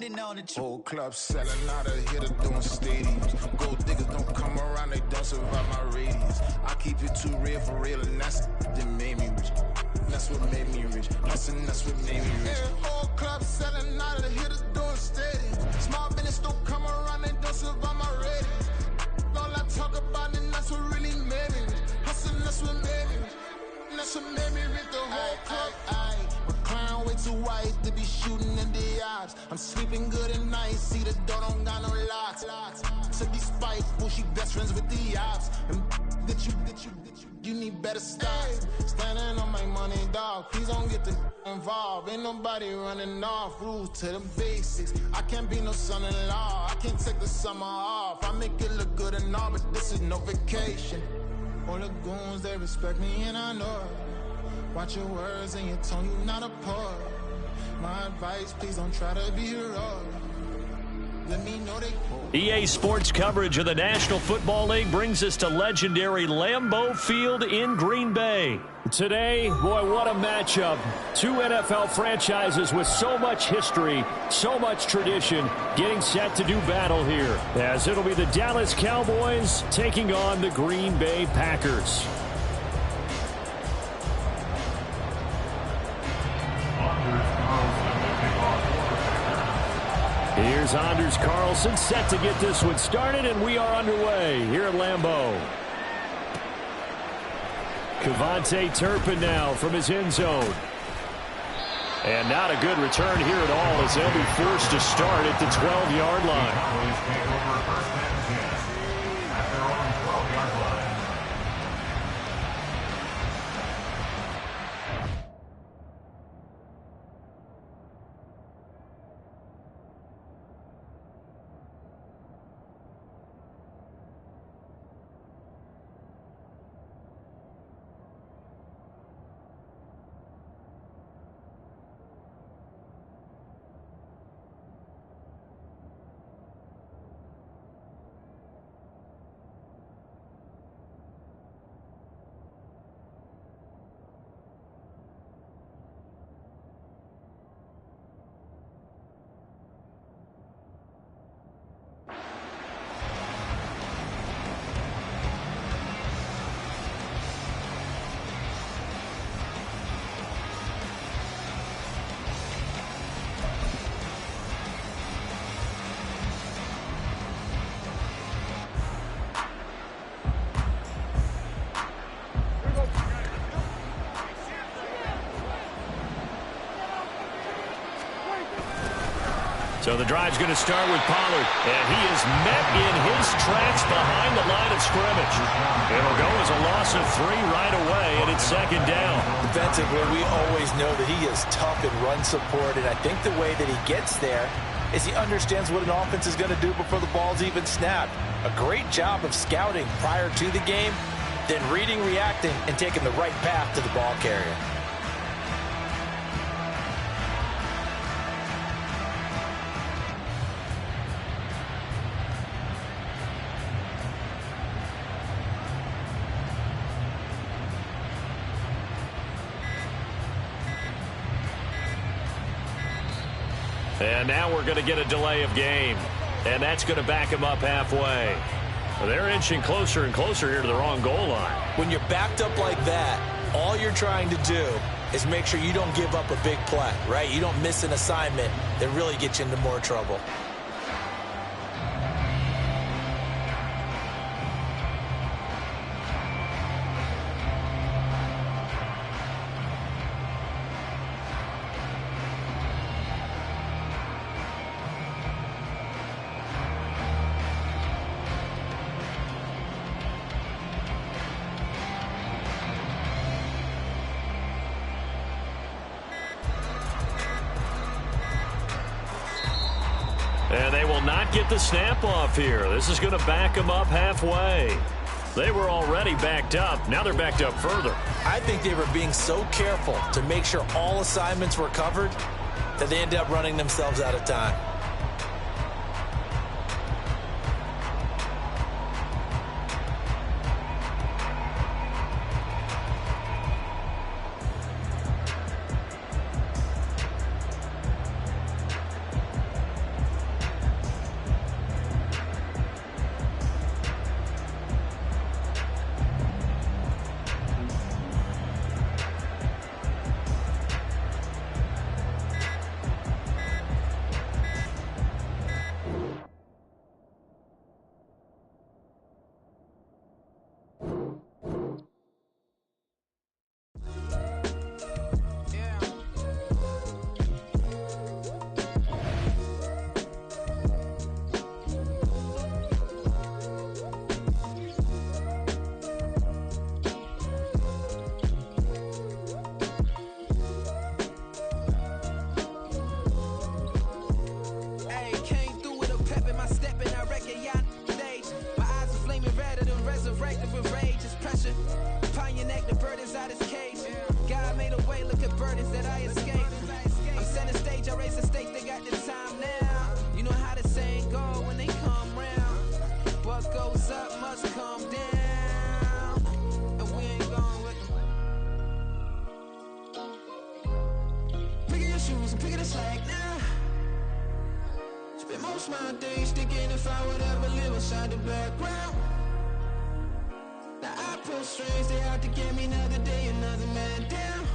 Grinding on the whole club selling out of here to doing stadiums. Gold diggers don't come around, they don't survive my radius. I keep it too real for real, and that's that made me rich. That's what made me rich. That's what made me rich. Whole club selling out of here to doing stadiums. Small business don't come around, they don't survive my radius. All I talk about, and that's what really made me rich. Hustling, that's what made me rich. That's what made me rich. The whole club. Recline way too white to be shooting in the eyes. I'm sleeping good at night. See the door don't got no locks. To be spiteful, she best friends with the ops. And you need better stop. Standing on my money, dog. Please don't get the involved. Ain't nobody running off. Rules to the basics. I can't be no son-in-law. I can't take the summer off. I make it look good and all, but this is no vacation. All the goons, they respect me and I know it. Watch your words and your tone, you not a poet. My advice, please don't try to be heroic. Let me know they... EA Sports coverage of the National Football League brings us to legendary Lambeau Field in Green Bay. Today, boy, what a matchup. Two NFL franchises with so much history, so much tradition, getting set to do battle here, as it'll be the Dallas Cowboys taking on the Green Bay Packers. Here's Anders Carlson set to get this one started, and we are underway here at Lambeau. Cavante Turpin now from his end zone. And not a good return here at all, as they'll be forced to start at the 12-yard line. So the drive's going to start with Pollard, and he is met in his tracks behind the line of scrimmage. It'll go as a loss of 3 right away, and it's second down. Defensively, we always know that he is tough in run support, and I think the way that he gets there is he understands what an offense is going to do before the ball's even snapped. A great job of scouting prior to the game, then reading, reacting, and taking the right path to the ball carrier. And now we're going to get a delay of game. And that's going to back him up halfway. Well, they're inching closer and closer here to the wrong goal line. When you're backed up like that, all you're trying to do is make sure you don't give up a big play, right? You don't miss an assignment that really gets you into more trouble. And they will not get the snap off here. This is going to back them up halfway. They were already backed up. Now they're backed up further. I think they were being so careful to make sure all assignments were covered that they ended up running themselves out of time. the bird is out his cage. God made a way, look at burdens that I escaped. I'm setting stage, I raise the stakes, they got the time now. You know how the saying go when they come round. What goes up must come down. And we ain't going with them. Picking your shoes and picking the slack now. Spend most of my days thinking if I would ever live inside the background. Now I pull strings, they out to get me another day, another man down.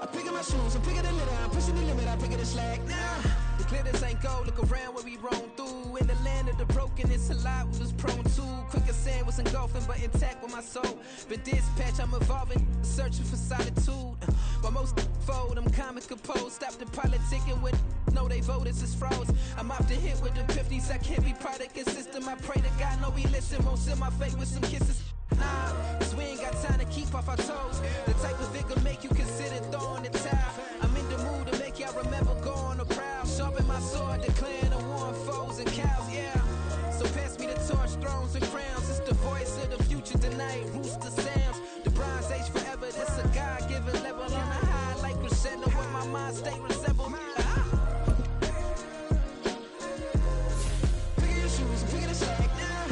I'm picking my shoes, I'm picking the litter, I'm pushing the limit, I'm picking the slack now. The glitters ain't gold, look around where we roam through. In the land of the broken, it's a lot we was prone to. Quick as sand was engulfing, but intact with my soul. Been dispatched, I'm evolving, searching for solitude. While most fold, I'm comic composed. Stop the politicking with no, they voters is froze. I'm off the hit with the 50s, I can't be product and system. I pray to God, no, he listen, won't seal my fate with some kisses. Nah, cause we ain't got time to keep off our toes. The type of vigor make you consider throwing the towel. I'm in the mood to make y'all remember going the proud. Sharpen my sword, declaring the war on foes and cows, yeah. So pass me the torch, thrones and crowns. It's the voice of the future tonight, rooster sounds. The bronze age forever, this a God-given level. On a high like crescendo where my mind state resemble. Picking your shoes and picking the slack now.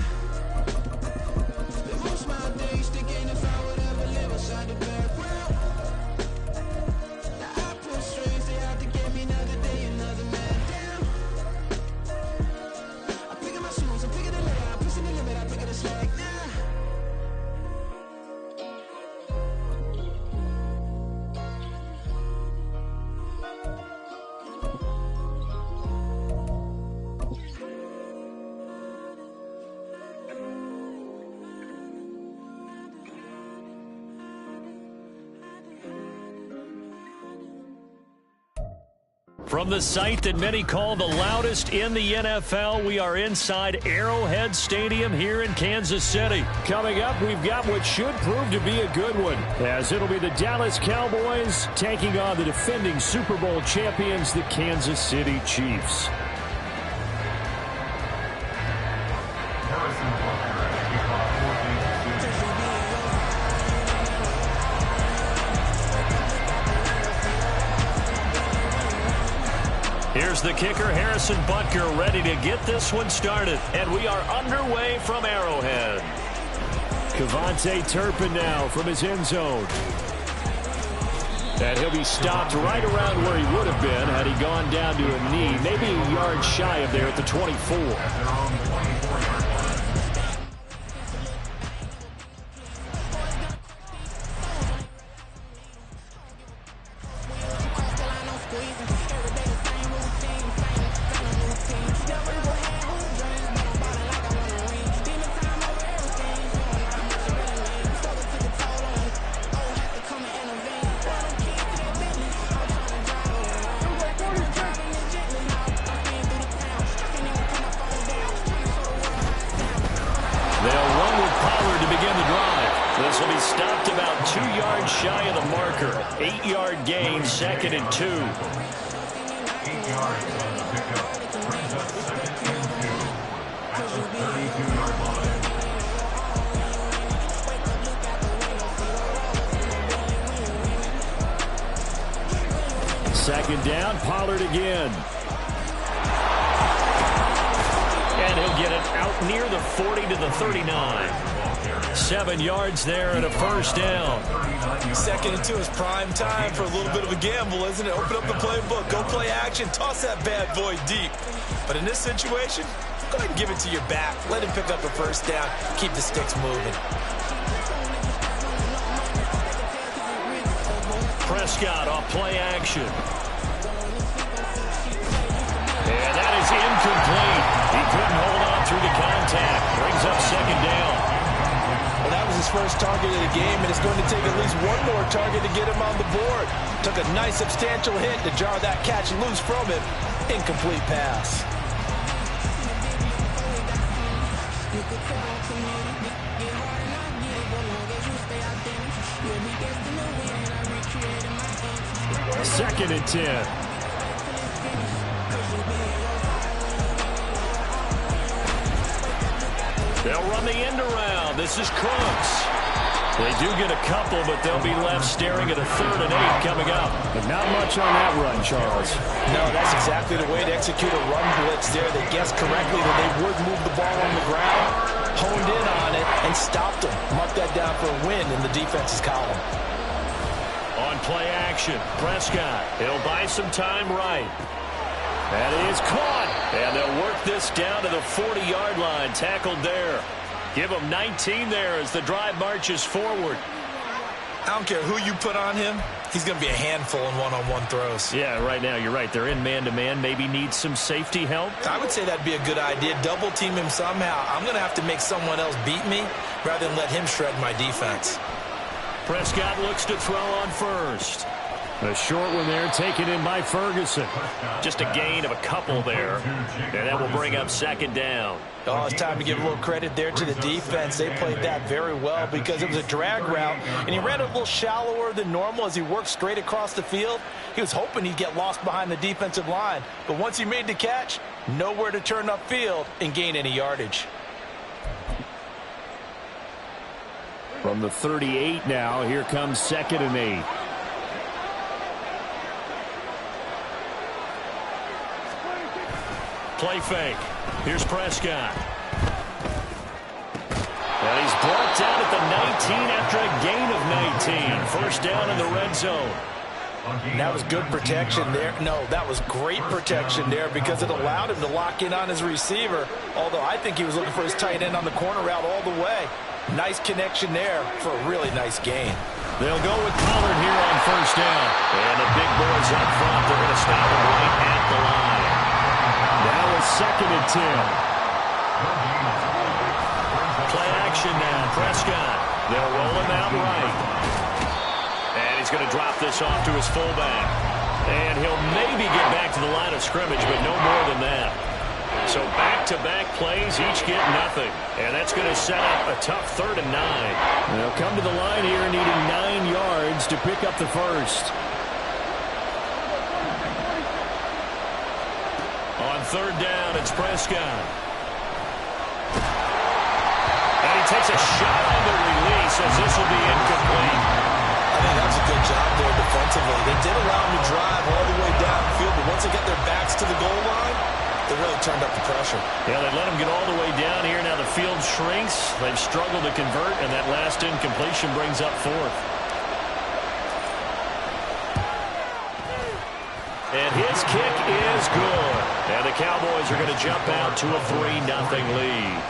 Spend most of my days thinking if I would ever live inside the background. Now I pull strings, they out to get me another day, another man down. I'm picking my shoes, I'm picking the litter, I'm pushing the limit, I'm picking the slack now. From the site that many call the loudest in the NFL, we are inside Arrowhead Stadium here in Kansas City. Coming up, we've got what should prove to be a good one, as it'll be the Dallas Cowboys taking on the defending Super Bowl champions, the Kansas City Chiefs. Here's the kicker, Harrison Butker, ready to get this one started. And we are underway from Arrowhead. Kevontae Turpin now from his end zone. And he'll be stopped right around where he would have been had he gone down to a knee, maybe a yard shy of there at the 24. Shy of the marker. 8-yard gain, 2nd and 2. 8 yards on the pickup. Brings up 2nd and 2 at the 32-yard line. Second down, Pollard again. And he'll get it out near the 40 to the 39. 7 yards there and a first down. 2nd and 2 is prime time for a little bit of a gamble, isn't it? Open up the playbook, go play action, toss that bad boy deep. But in this situation, go ahead and give it to your back. Let him pick up a first down. Keep the sticks moving. Prescott off play action. And that is incomplete. He couldn't hold on through the contact. Brings up 2nd down. Well, that was his first target of the game, and it's going to take at least one more target to get him on the board. Took a nice substantial hit to jar that catch loose from him. Incomplete pass. Second and 10. They'll run the end around. This is Crooks. They do get a couple, but they'll be left staring at a 3rd and 8 coming up. And not much on that run, Charles. No, that's exactly the way to execute a run blitz there. They guessed correctly that they would move the ball on the ground, honed in on it, and stopped them. Mark that down for a win in the defense's column. On play action, Prescott. He'll buy some time right. That is caught. And they'll work this down to the 40-yard line. Tackled there. Give him 19 there as the drive marches forward. I don't care who you put on him. He's going to be a handful in one-on-one throws. Yeah, right now you're right. They're in man-to-man. Maybe need some safety help. I would say that'd be a good idea. Double team him somehow. I'm going to have to make someone else beat me rather than let him shred my defense. Prescott looks to throw on first. A short one there, taken in by Ferguson. Just a gain of a couple there. And that will bring up 2nd down. Oh, it's time to give a little credit there to the defense. They played that very well because it was a drag route, and he ran a little shallower than normal as he worked straight across the field. He was hoping he'd get lost behind the defensive line, but once he made the catch, nowhere to turn upfield and gain any yardage. From the 38 now, here comes 2nd and 8. Play fake. Here's Prescott. And he's brought down at the 19 after a gain of 19. 1st down in the red zone. And that was good protection there. No, that was great protection there because it allowed him to lock in on his receiver, although I think he was looking for his tight end on the corner route all the way. Nice connection there for a really nice gain. They'll go with Pollard here on 1st down. And the big boys up front, they're going to stop him right at the line. Now it's 2nd and 10. Play action now. Prescott. They'll roll him out right. And he's going to drop this off to his fullback. And he'll maybe get back to the line of scrimmage, but no more than that. So back-to-back plays, each get nothing. And that's going to set up a tough 3rd and 9. They'll come to the line here needing 9 yards to pick up the first. On 3rd down, it's Prescott. And he takes a shot on the release as this will be incomplete. I think that was a good job there defensively. They did allow him to drive all the way downfield, but once they got their backs to the goal line, they really turned up the pressure. Yeah, they let him get all the way down here. Now the field shrinks. They've struggled to convert, and that last incompletion brings up 4th. And his kick is good. And the Cowboys are going to jump out to a 3-0 lead.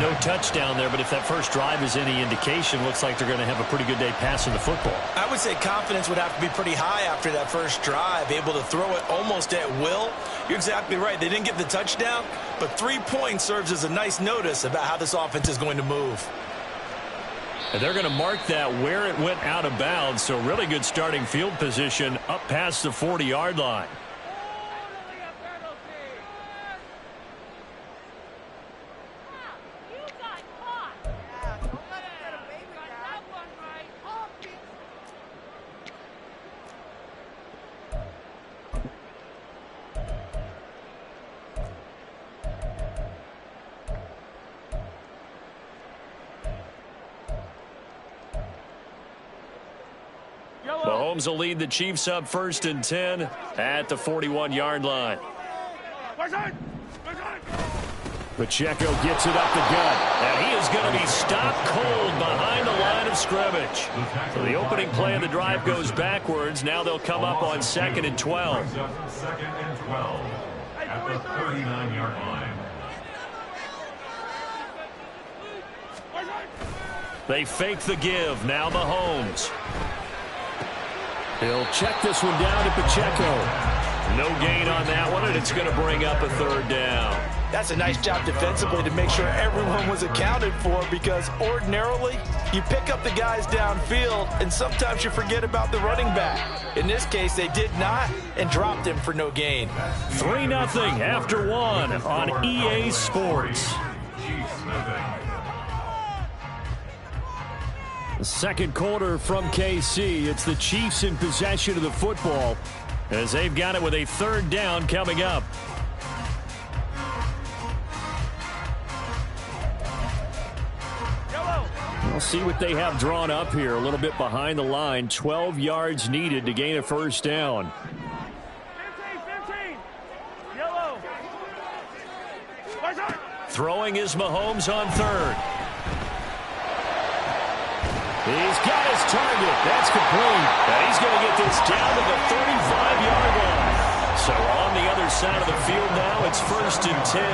No touchdown there, but if that first drive is any indication, looks like they're going to have a pretty good day passing the football. I would say confidence would have to be pretty high after that first drive, able to throw it almost at will. You're exactly right. They didn't get the touchdown, but 3 points serves as a nice notice about how this offense is going to move. And they're going to mark that where it went out of bounds, so really good starting field position up past the 40-yard line. Mahomes will lead the Chiefs up 1st and 10 at the 41-yard line. Pacheco gets it up the gut, and he is going to be stopped cold behind the line of scrimmage. So the opening play of the drive goes backwards. Now they'll come up on 2nd and 12. 2nd and 12 at the 39-yard line. They fake the give. Now Mahomes. He'll check this one down to Pacheco. No gain on that one, and it's going to bring up a 3rd down. That's a nice job defensively to make sure everyone was accounted for, because ordinarily you pick up the guys downfield and sometimes you forget about the running back. In this case, they did not and dropped him for no gain. 3-0 after 1 on EA Sports. The second quarter from KC. It's the Chiefs in possession of the football as they've got it with a 3rd down coming up. Well, see what they have drawn up here. A little bit behind the line. 12 yards needed to gain a first down. 15. Yellow. Throwing is Mahomes on third. He's got his target. That's complete. And he's going to get this down to the 35-yard line. So on the other side of the field now, it's 1st and 10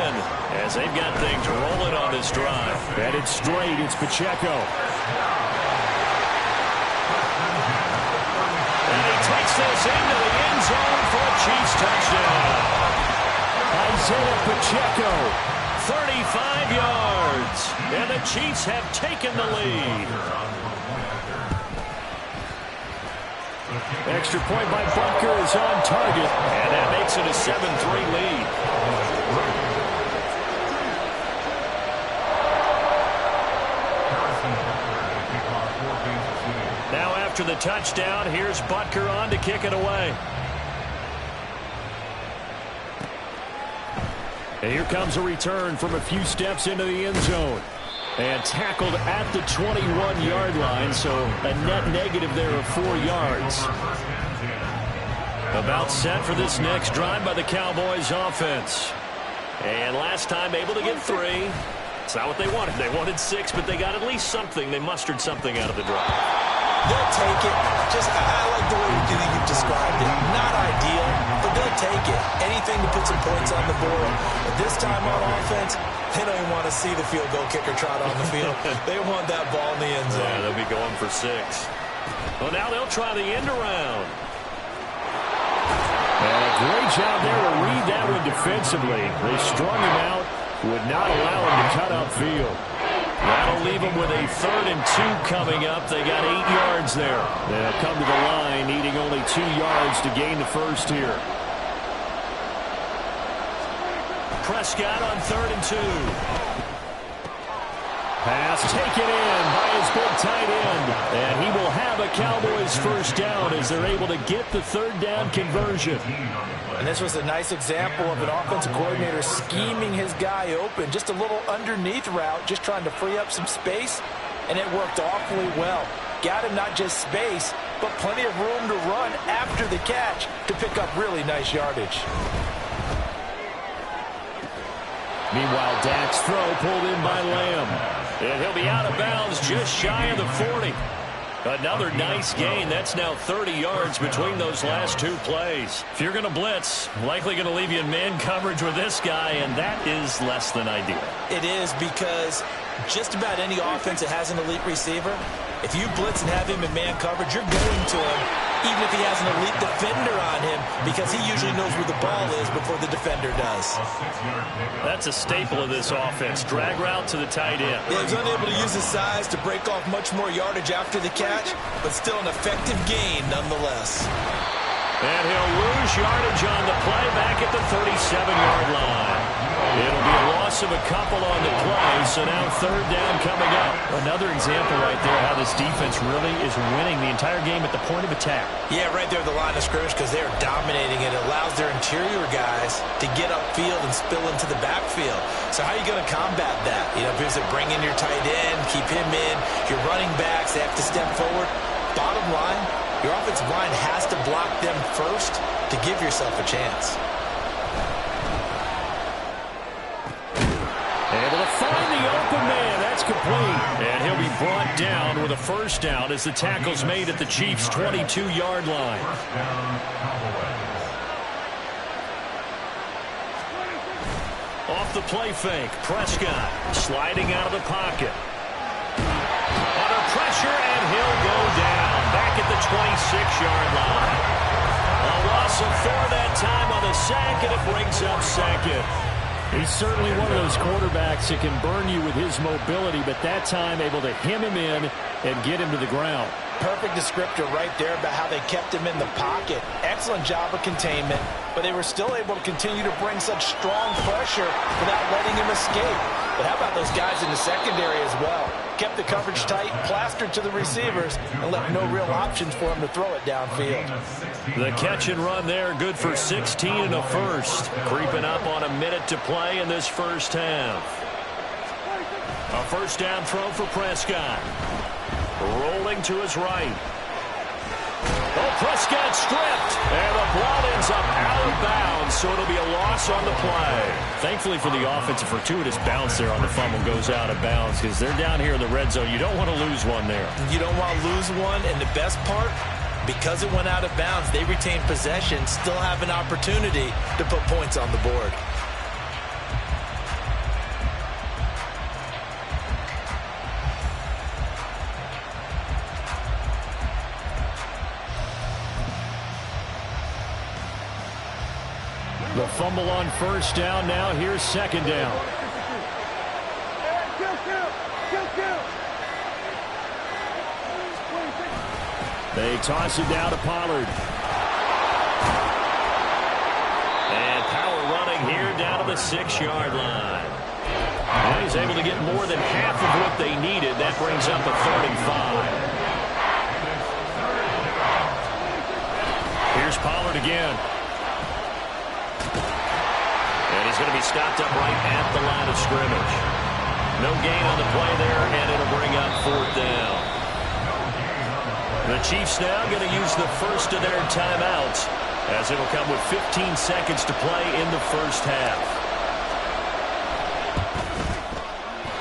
as they've got things rolling on this drive. Headed straight, it's Pacheco. And he takes this into the end zone for a Chiefs touchdown. Isaiah Pacheco, 35 yards. And the Chiefs have taken the lead. Extra point by Butker is on target, and that makes it a 7-3 lead. Now after the touchdown, here's Butker on to kick it away. And here comes a return from a few steps into the end zone. And tackled at the 21-yard line, so a net negative there of 4 yards. About set for this next drive by the Cowboys offense. And last time able to get 3. It's not what they wanted. They wanted 6, but they got at least something. They mustered something out of the drive. They'll take it. I like the way you've described it. Not ideal, but they'll take it. Anything to put some points on the board. But this time on offense, they don't even want to see the field goal kicker trot on the field. They want that ball in the end zone. Yeah, they'll be going for 6. Well, now they'll try the end around. And a great job there to read that one defensively. They strung him out, would not allow him to cut upfield. That'll leave them with a 3rd and 2 coming up. They got 8 yards there. They'll come to the line needing only 2 yards to gain the first here. Prescott on 3rd and 2. Pass taken in by his big tight end. And he will have a Cowboys first down as they're able to get the 3rd down conversion. And this was a nice example of an offensive coordinator scheming his guy open. Just a little underneath route, just trying to free up some space. And it worked awfully well. Got him not just space, but plenty of room to run after the catch to pick up really nice yardage. Meanwhile, Dak's throw pulled in by Lamb. And he'll be out of bounds just shy of the 40. Another nice gain. That's now 30 yards between those last 2 plays. If you're going to blitz, likely going to leave you in man coverage with this guy, and that is less than ideal. It is, because just about any offense that has an elite receiver, if you blitz and have him in man coverage, you're going to him, even if he has an elite defender on him, because he usually knows where the ball is before the defender does. That's a staple of this offense. Drag route to the tight end. Yeah, he's unable to use his size to break off much more yardage after the catch, but still an effective gain nonetheless. And he'll lose yardage on the play back at the 37-yard line. It'll be a loss of a couple on the play, so now 3rd down coming up. Another example right there how this defense really is winning the entire game at the point of attack. Yeah, right there at the line of scrimmage, because they're dominating it. It allows their interior guys to get upfield and spill into the backfield. So how are you going to combat that? You know, if you bring in your tight end, keep him in, your running backs, they have to step forward. Bottom line, your offensive line has to block them first to give yourself a chance. Able to find the open man. That's complete. And he'll be brought down with a first down as the tackle's made at the Chiefs' 22-yard line. Off the play fake, Prescott sliding out of the pocket. Under pressure, and he'll go down back at the 26-yard line. A loss of 4 that time on the sack, and it brings up 2nd. He's certainly one of those quarterbacks that can burn you with his mobility, but that time able to hem him in and get him to the ground. Perfect descriptor right there about how they kept him in the pocket. Excellent job of containment, but they were still able to continue to bring such strong pressure without letting him escape. But how about those guys in the secondary as well? Kept the coverage tight, plastered to the receivers, and left no real options for him to throw it downfield. The catch and run there, good for 16 and a first. Creeping up on a minute to play in this first half. A first down throw for Prescott. Rolling to his right. Oh, Prescott stripped. And the ball ends up out of bounds, so it'll be a loss on the play. Thankfully for the offense, a fortuitous bounce there on the fumble goes out of bounds because they're down here in the red zone. You don't want to lose one there. You don't want to lose one, and the best part, because it went out of bounds, they retain possession, still have an opportunity to put points on the board. The fumble on first down. Now here's second down. They toss it down to Pollard. And power running here down to the 6-yard line. Now he's able to get more than half of what they needed. That brings up a 3rd and 5. Here's Pollard again. And he's going to be stopped up right at the line of scrimmage. No gain on the play there, and it'll bring up 4th down. The Chiefs now going to use the first of their timeouts, as it'll come with 15 seconds to play in the first half.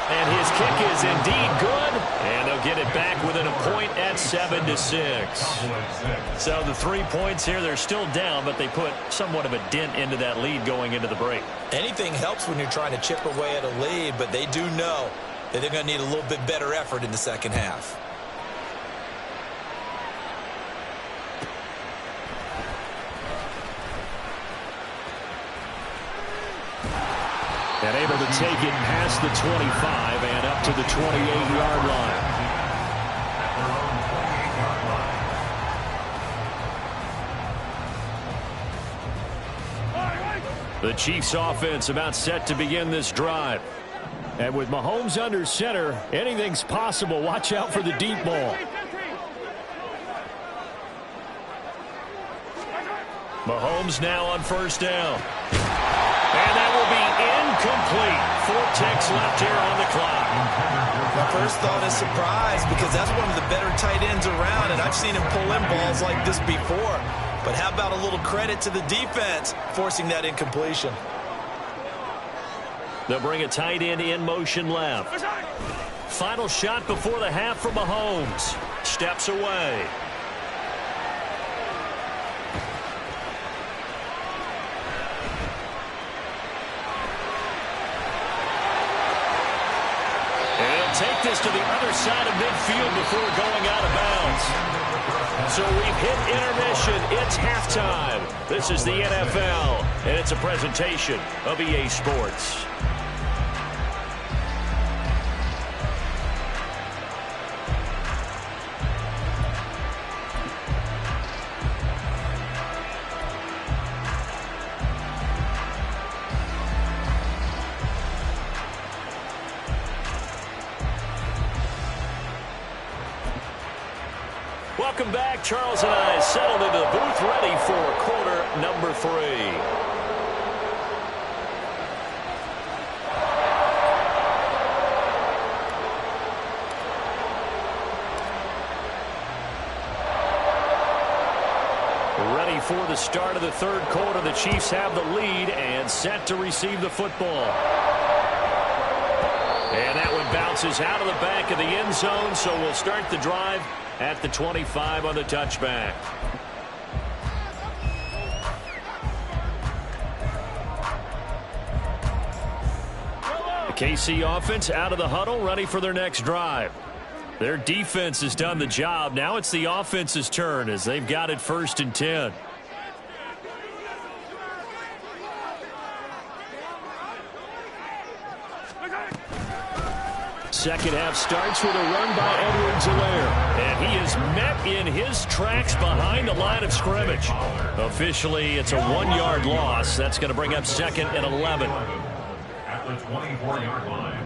And his kick is indeed good, and they'll get it back within a point at 7-6. So the 3 points here, they're still down, but they put somewhat of a dent into that lead going into the break. Anything helps when you're trying to chip away at a lead, but they do know that they're going to need a little bit better effort in the second half. And able to take it past the 25 and up to the 28-yard line. The Chiefs offense about set to begin this drive. And with Mahomes under center, anything's possible. Watch out for the deep ball. Mahomes now on first down. And that will be incomplete. 4 ticks left here on the clock. My first thought is surprise, because that's one of the better tight ends around, and I've seen him pull in balls like this before. But how about a little credit to the defense forcing that incompletion? They'll bring a tight end in motion left. Final shot before the half from Mahomes. Steps away. Take this to the other side of midfield before going out of bounds. So we've hit intermission. It's halftime. This is the NFL, and it's a presentation of EA Sports. Welcome back. Charles and I settled into the booth, ready for quarter number 3. Ready for the start of the 3rd quarter. The Chiefs have the lead and set to receive the football. And that one bounces out of the back of the end zone, so we'll start the drive at the 25 on the touchback. The KC offense out of the huddle, ready for their next drive. Their defense has done the job. Now it's the offense's turn as they've got it 1st and 10. Second half starts with a run by Edwards-Helaire. And he is met in his tracks behind the line of scrimmage. Officially, it's a 1-yard loss. That's going to bring up 2nd and 11. At the 24-yard line.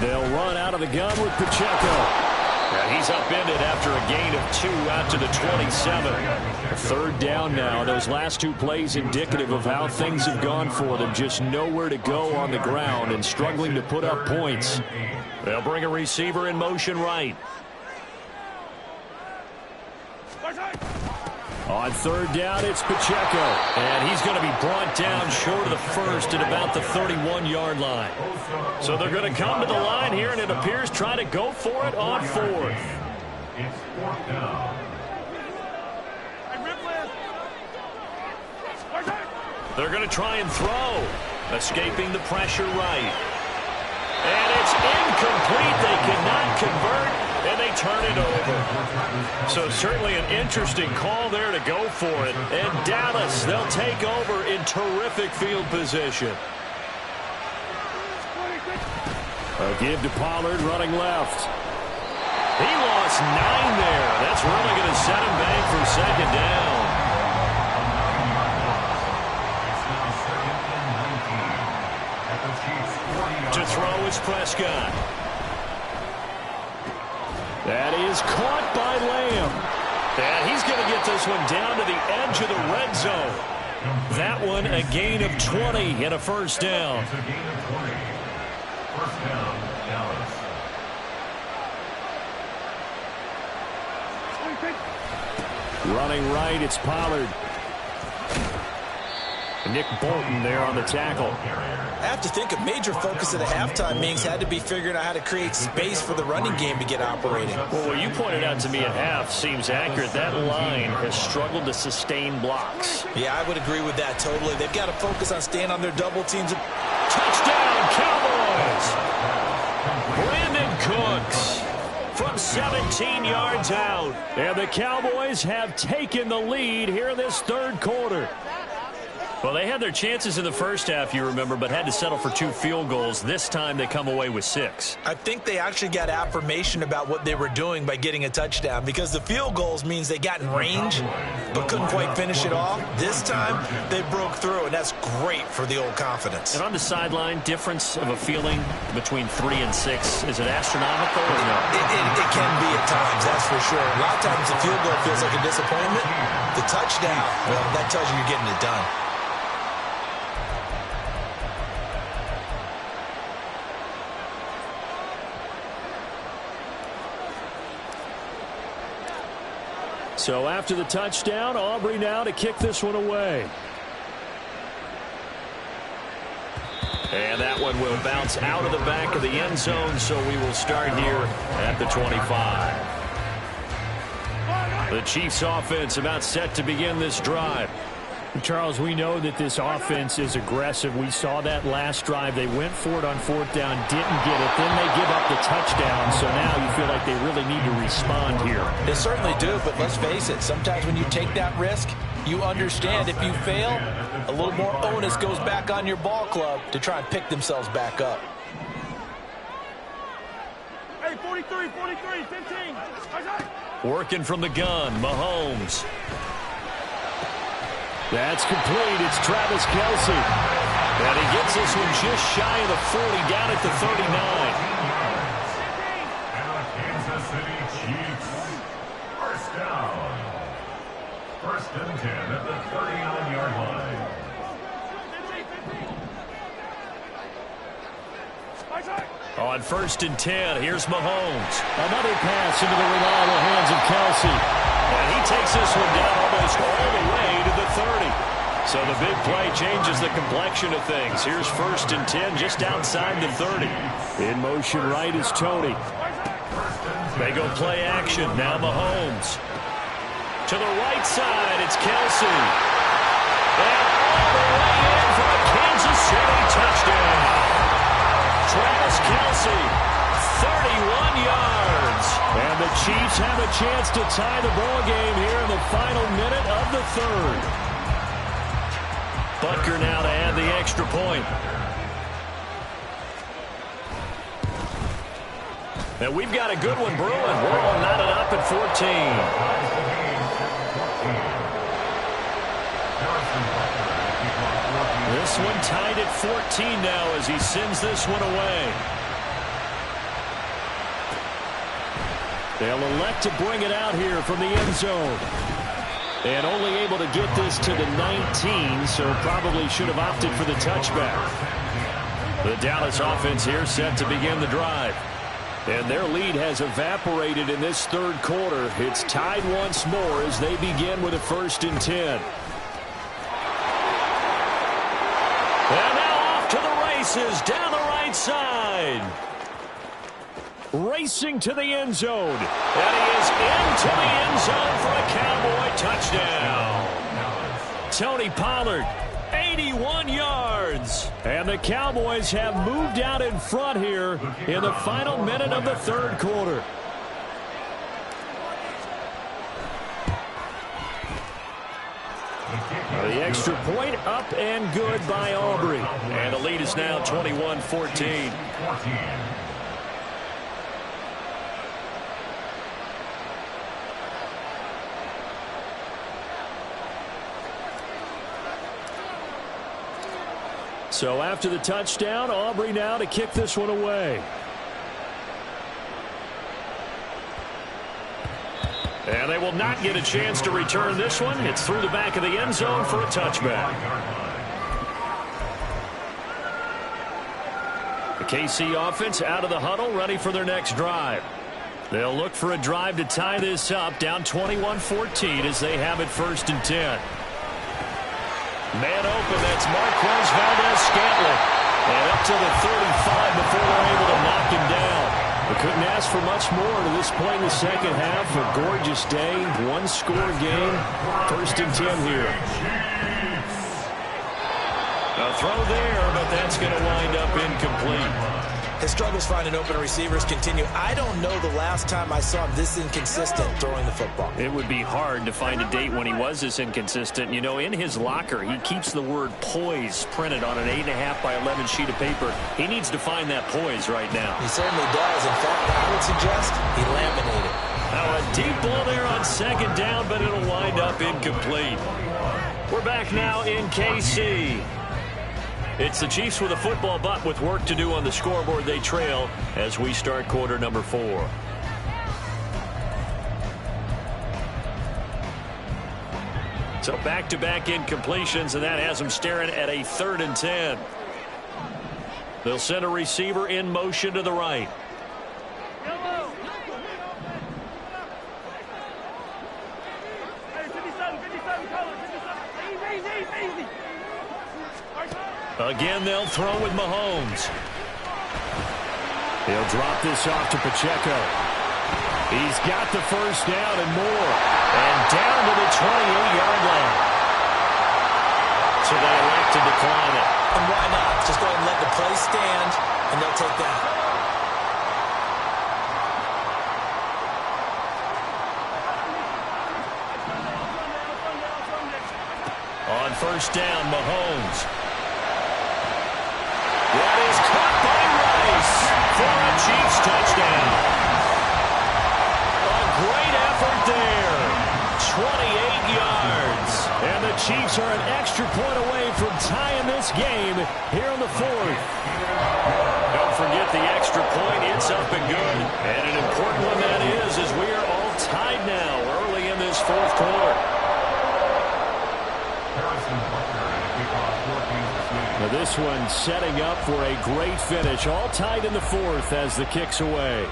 They'll run out of the gun with Pacheco. And he's upended after a gain of 2 out to the 27. Third down now. Those last 2 plays indicative of how things have gone for them. Just nowhere to go on the ground and struggling to put up points. They'll bring a receiver in motion right. On third down, it's Pacheco. And he's going to be brought down short of the first at about the 31-yard line. So they're going to come to the line here, and it appears try to go for it on fourth. It's 4th down. They're going to try and throw. Escaping the pressure right. And it's incomplete. They cannot convert, and they turn it over. So certainly an interesting call there to go for it. And Dallas, they'll take over in terrific field position. A give to Pollard running left. He lost 9 there. That's really going to set him back for second down. To throw is Prescott. That is caught by Lamb. And he's going to get this one down to the edge of the red zone. That one a gain of 20 and a first down. It's a gain of 20. First down, Dallas. Running right, it's Pollard. Nick Bolton there on the tackle. I have to think a major focus at the halftime meetings had to be figuring out how to create space for the running game to get operating. Well, what you pointed out to me at half seems accurate. That line has struggled to sustain blocks. Yeah, I would agree with that totally. They've got to focus on staying on their double teams. Touchdown, Cowboys! Brandon Cooks from 17 yards out. And the Cowboys have taken the lead here in this third quarter. Well, they had their chances in the first half, you remember, but had to settle for 2 field goals. This time they come away with 6. I think they actually got affirmation about what they were doing by getting a touchdown, because the field goals means they got in range but couldn't quite finish it off. This time they broke through, and that's great for the old confidence. And on the sideline, difference of a feeling between 3 and 6, is it astronomical or no? It can be at times, that's for sure. A lot of times the field goal feels like a disappointment. The touchdown, well, that tells you you're getting it done. So after the touchdown, Aubrey now to kick this one away. And that one will bounce out of the back of the end zone, so we will start here at the 25. The Chiefs offense about set to begin this drive. Charles, we know that this offense is aggressive. We saw that last drive. They went for it on 4th down, didn't get it. Then they give up the touchdown. So now you feel like they really need to respond here. They certainly do, but let's face it. Sometimes when you take that risk, you understand if you fail, a little more onus goes back on your ball club to try and pick themselves back up. Hey, 43, 15. Working from the gun, Mahomes. That's complete. It's Travis Kelce. And he gets this one just shy of the 40, down at the 39. And the Kansas City Chiefs. First down. 1st and 10 at the 39-yard line. On 1st and 10, here's Mahomes. Another pass into the reliable hands of Kelce. And he takes this one down almost all the way to the 30. So the big play changes the complexion of things. Here's 1st and 10 just outside the 30. In motion right is Tony. They go play action. Now Mahomes. To the right side, it's Kelce. And all the way in for a Kansas City touchdown. Travis Kelce, 31 yards. And the Chiefs have a chance to tie the ball game here in the final minute of the third. Butker now to add the extra point. And we've got a good one brewing. We're all knotted up at 14. This one tied at 14 now as he sends this one away. They'll elect to bring it out here from the end zone. And only able to get this to the 19, so probably should have opted for the touchback. The Dallas offense here set to begin the drive. And their lead has evaporated in this third quarter. It's tied once more as they begin with a 1st and 10. And now off to the races down the right side. Racing to the end zone. And he is into the end zone for a Cowboy touchdown. Tony Pollard, 81 yards. And the Cowboys have moved out in front here in the final minute of the third quarter. The extra point up and good by Aubrey. And the lead is now 21-14. So after the touchdown, Aubrey now to kick this one away. And they will not get a chance to return this one. It's through the back of the end zone for a touchback. The KC offense out of the huddle, ready for their next drive. They'll look for a drive to tie this up, down 21-14 as they have it 1st and 10. Man open, that's Marquez Valdez-Scantling. And up to the 35 before they're able to knock him down. They couldn't ask for much more to this point in the second half. A gorgeous day, one-score game. 1st and 10 here. A throw there, but that's going to wind up incomplete. His struggles finding open receivers continue. I don't know the last time I saw him this inconsistent throwing the football. It would be hard to find a date when he was this inconsistent. You know, in his locker, he keeps the word poise printed on an 8.5 by 11 sheet of paper. He needs to find that poise right now. He certainly does. In fact, I would suggest he laminated. Now a deep ball there on 2nd down, but it'll wind up incomplete. We're back now in KC. It's the Chiefs with a football, but with work to do on the scoreboard. They trail as we start quarter number 4. So back-to-back incompletions, and that has them staring at a 3rd and 10. They'll send a receiver in motion to the right. Again, they'll throw with Mahomes. He'll drop this off to Pacheco. He's got the 1st down and more. And down to the 28-yard line. So they elect to decline it. And why not? Just go ahead and let the play stand, and they'll take that. On 1st down, Mahomes. That is caught by Rice for a Chiefs touchdown. A great effort there. 28 yards. And the Chiefs are an extra point away from tying this game here in the 4th. Don't forget the extra point. It's up and good. And an important one that is, as we are all tied now early in this 4th quarter. Now this one setting up for a great finish. All tied in the 4th as the kick's away.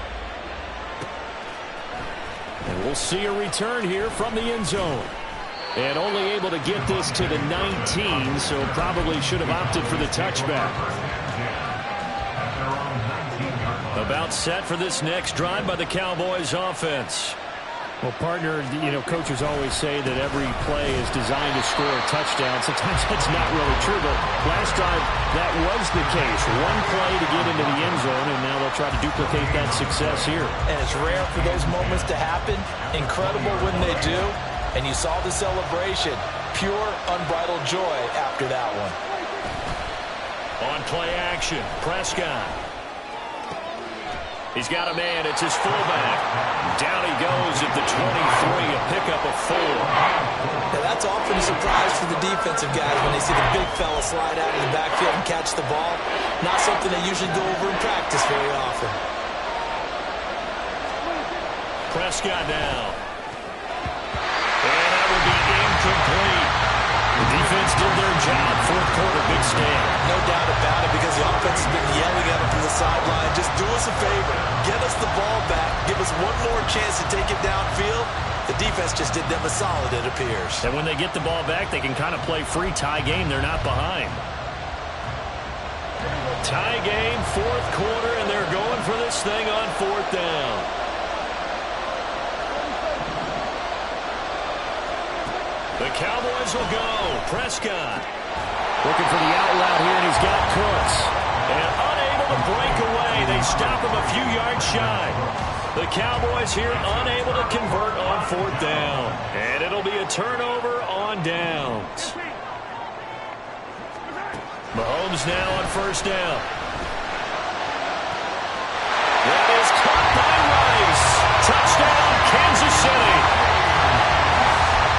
And we'll see a return here from the end zone. And only able to get this to the 19, so probably should have opted for the touchback. About set for this next drive by the Cowboys offense. Well, partner, you know, coaches always say that every play is designed to score a touchdown. Sometimes that's not really true, but last drive, that was the case. One play to get into the end zone, and now they'll try to duplicate that success here. And it's rare for those moments to happen. Incredible when they do. And you saw the celebration. Pure, unbridled joy after that one. On play action, Prescott. He's got a man. It's his fullback. Down he goes at the 23, a pickup of 4. Now that's often a surprise for the defensive guys when they see the big fella slide out of the backfield and catch the ball. Not something they usually go over in practice very often. Prescott now. And that will be incomplete. The defense did their job. Fourth quarter, big stand. No doubt about it, because the offense has been yelling at them from the sideline. Just do us a favor. Get us the ball back. Give us one more chance to take it downfield. The defense just did them a solid, it appears. And when they get the ball back, they can kind of play free tie game. They're not behind. Tie game, fourth quarter, and they're going for this thing on fourth down. The Cowboys will go. Prescott looking for the out route here, and he's got Cooks. And unable to break away. They stop him a few yards shy. The Cowboys here unable to convert on fourth down. And it'll be a turnover on downs. Mahomes now on first down. That is caught by Rice. Touchdown, Kansas City.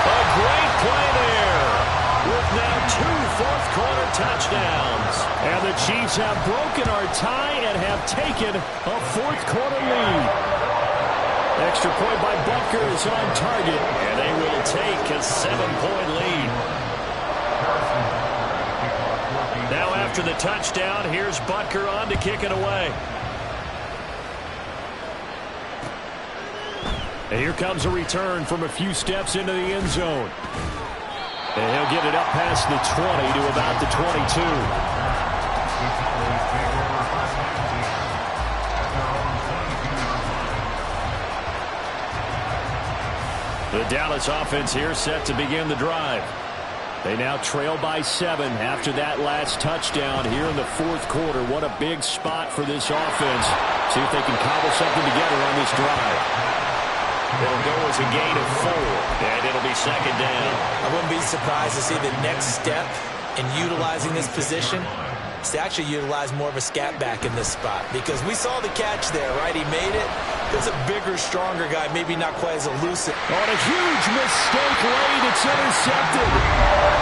A great play there, with now 2 fourth-quarter touchdowns. And the Chiefs have broken our tie and have taken a fourth-quarter lead. Extra point by Butker is on target, and they will take a 7-point lead. Now after the touchdown, here's Butker on to kick it away. And here comes a return from a few steps into the end zone. And he'll get it up past the 20 to about the 22. The Dallas offense here set to begin the drive. They now trail by 7 after that last touchdown here in the fourth quarter. What a big spot for this offense. See if they can cobble something together on this drive. It'll go as a gain of 4, and it'll be second down. I wouldn't be surprised to see the next step in utilizing this position is to actually utilize more of a scat back in this spot, because we saw the catch there, right? He made it. There's a bigger, stronger guy, maybe not quite as elusive. On a huge mistake late, it's intercepted.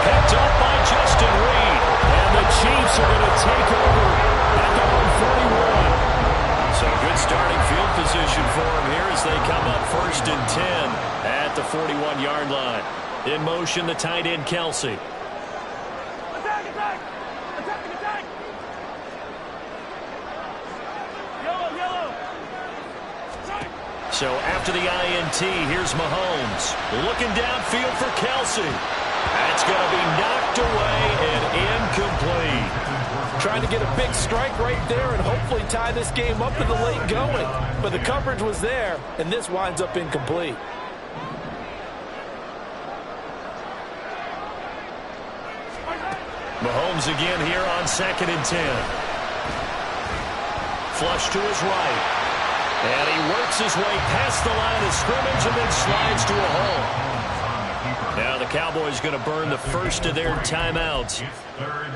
Picked up by Justin Reed, and the Chiefs are going to take over at their own 41. So good starting field position for them here as they come up first and 10 at the 41-yard line. In motion, the tight end, Kelsey. Attack, attack! Attack, attack! Yellow! So after the INT, here's Mahomes. Looking downfield for Kelsey. That's going to be knocked away and incomplete. Trying to get a big strike right there and hopefully tie this game up in the late going. But the coverage was there, and this winds up incomplete. Mahomes again here on second and 10. Flush to his right. And he works his way past the line of scrimmage and then slides to a hole. Now the Cowboys going to burn the first of their timeouts.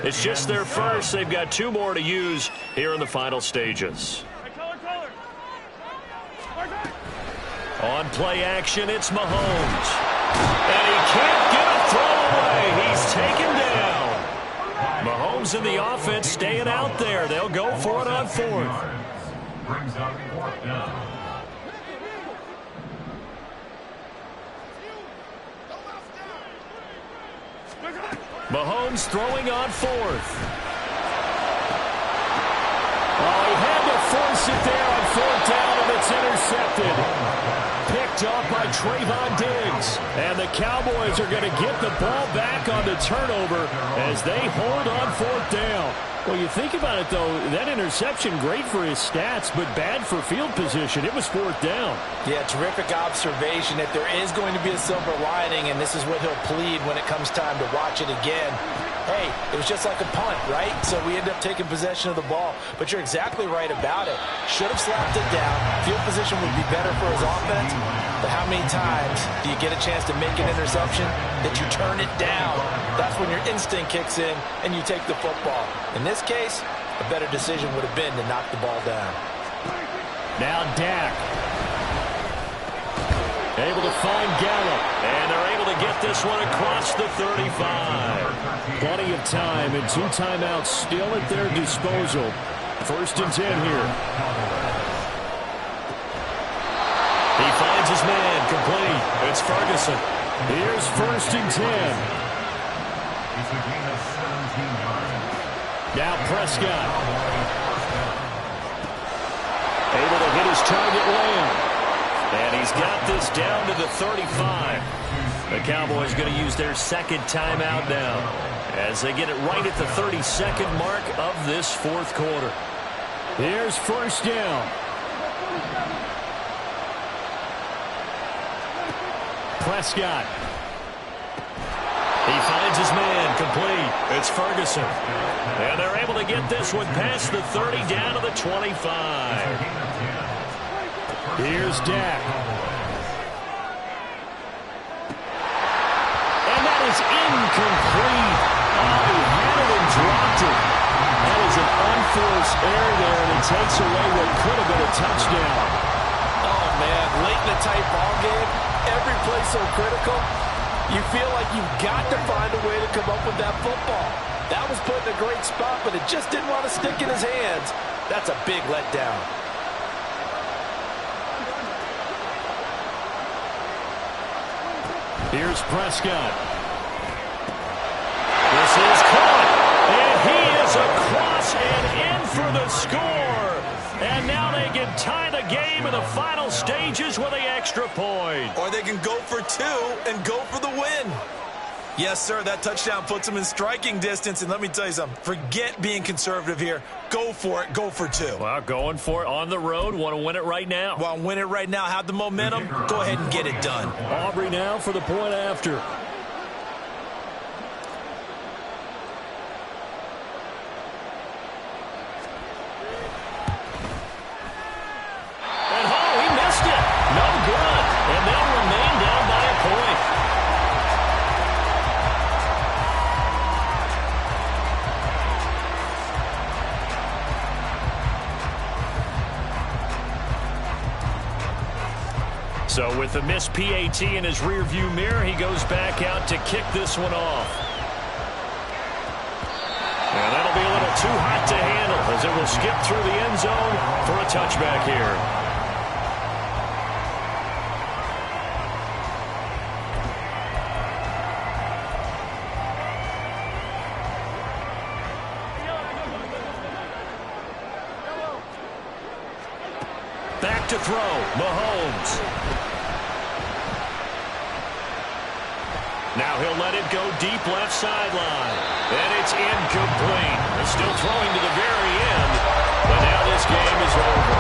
It's just their first. They've got 2 more to use here in the final stages. On play action, it's Mahomes. And he can't get a throw away. He's taken down. Mahomes and the offense staying out there. They'll go for it on fourth. Brings up fourth down. Mahomes throwing on fourth. Oh, he had to force it there on fourth down, and it's intercepted. Picked off by Trayvon Diggs. And the Cowboys are going to get the ball back on the turnover as they hold on fourth down. Well, you think about it, though, that interception, great for his stats, but bad for field position. It was fourth down. Yeah, terrific observation that there is going to be a silver lining, and this is what he'll plead when it comes time to watch it again. Hey, it was just like a punt, right? So we end up taking possession of the ball. But you're exactly right about it. Should have slapped it down. Field position would be better for his offense. But how many times do you get a chance to make an interception that you turn it down? That's when your instinct kicks in and you take the football. In this case, a better decision would have been to knock the ball down. Now Dak. Able to find Gallup. And they're able to get this one across the 35. Plenty of time and 2 timeouts still at their disposal. First and 10 here. He finds his man, complete. It's Ferguson. Here's 1st and 10. It's a gain of 17 yards. Now Prescott. Able to hit his target Lamb. And he's got this down to the 35. The Cowboys going to use their 2nd timeout now as they get it right at the 32nd mark of this 4th quarter. Here's 1st down. Prescott. He finds his man, complete. It's Ferguson. And they're able to get this one past the 30 down to the 25. Here's Dak. And that is incomplete. Oh, he had it and dropped it. That is an unforced error there, and it takes away what could have been a touchdown. Oh, man, late in the tight ball game, every play so critical. You feel like you've got to find a way to come up with that football. That was put in a great spot, but it just didn't want to stick in his hands. That's a big letdown. Here's Prescott. This is caught, and he is across and in for the score. And now they can tie the game in the final stages with the extra point. Or they can go for 2 and go for the win. Yes, sir, that touchdown puts them in striking distance. And let me tell you something, forget being conservative here. Go for it, go for 2. Well, going for it on the road. Want to win it right now. Want to win it right now, have the momentum, go ahead and get it done. Aubrey now for the point after. And oh, he missed it. No good. And they'll remain down by a point. So with the missed PAT in his rearview mirror, he goes back out to kick this one off. And that'll be a little too hot to handle as it will skip through the end zone for a touchback here. Back to throw, Mahomes. Now he'll let it go deep left sideline. And it's incomplete. They're still throwing to the very end. But now this game is over.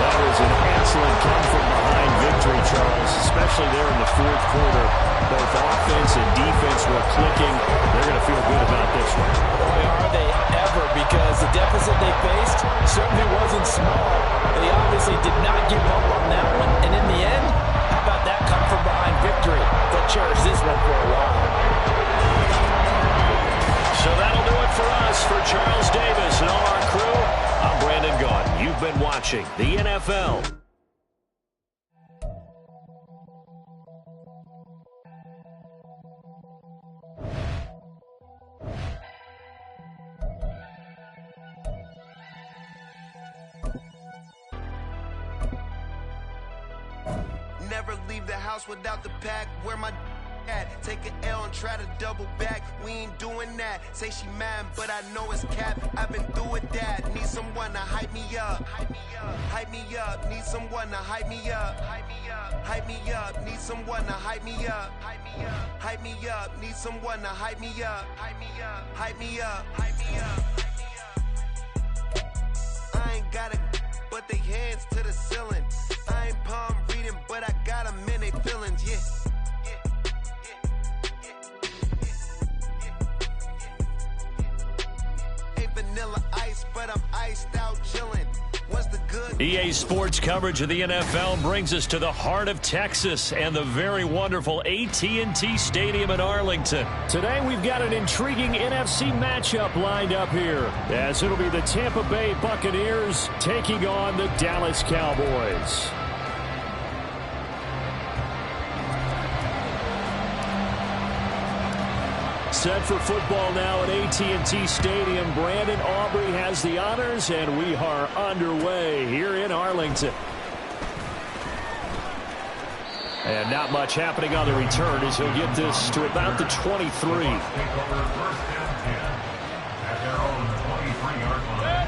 That was an excellent come-from-behind victory, Charles, especially there in the 4th quarter. Both offense and defense were clicking. They're going to feel good about this one. Boy, are they ever, because the deficit they faced certainly wasn't small. They obviously did not give up on that one. And in the end, how about that come-from-behind victory? They'll cherish this one for a while. So that'll do it for us. For Charles Davis and all our crew, I'm Brandon Gaudin. You've been watching the NFL. Never leave the house without the pack. Where my at? Take an L and try to double back. We ain't doing that. Say she mad, but I know it's cap. I've been through with that. Need someone to hype me up. Hype me up. Hype me up. Need someone to hype me up. Hype me up. Hype me up. Need someone to hype me up. Hype me up. Hype me up. Need someone to hype me up. Hype me up. Hype me up. Hype me up. I ain't got a, but they hands to the ceiling. I ain't palm reading, but I got them in they feelings, yeah. Ain't vanilla ice, but I'm iced out chilling. What's the good? EA Sports coverage of the NFL brings us to the heart of Texas and the very wonderful AT&T Stadium in Arlington. Today we've got an intriguing NFC matchup lined up here, as it'll be the Tampa Bay Buccaneers taking on the Dallas Cowboys. Set for football now at AT&T Stadium. Brandon Aubrey has the honors, and we are underway here in Arlington. And not much happening on the return as he'll get this to about the 23. Take over 1st and 10 at their own 23-yard line.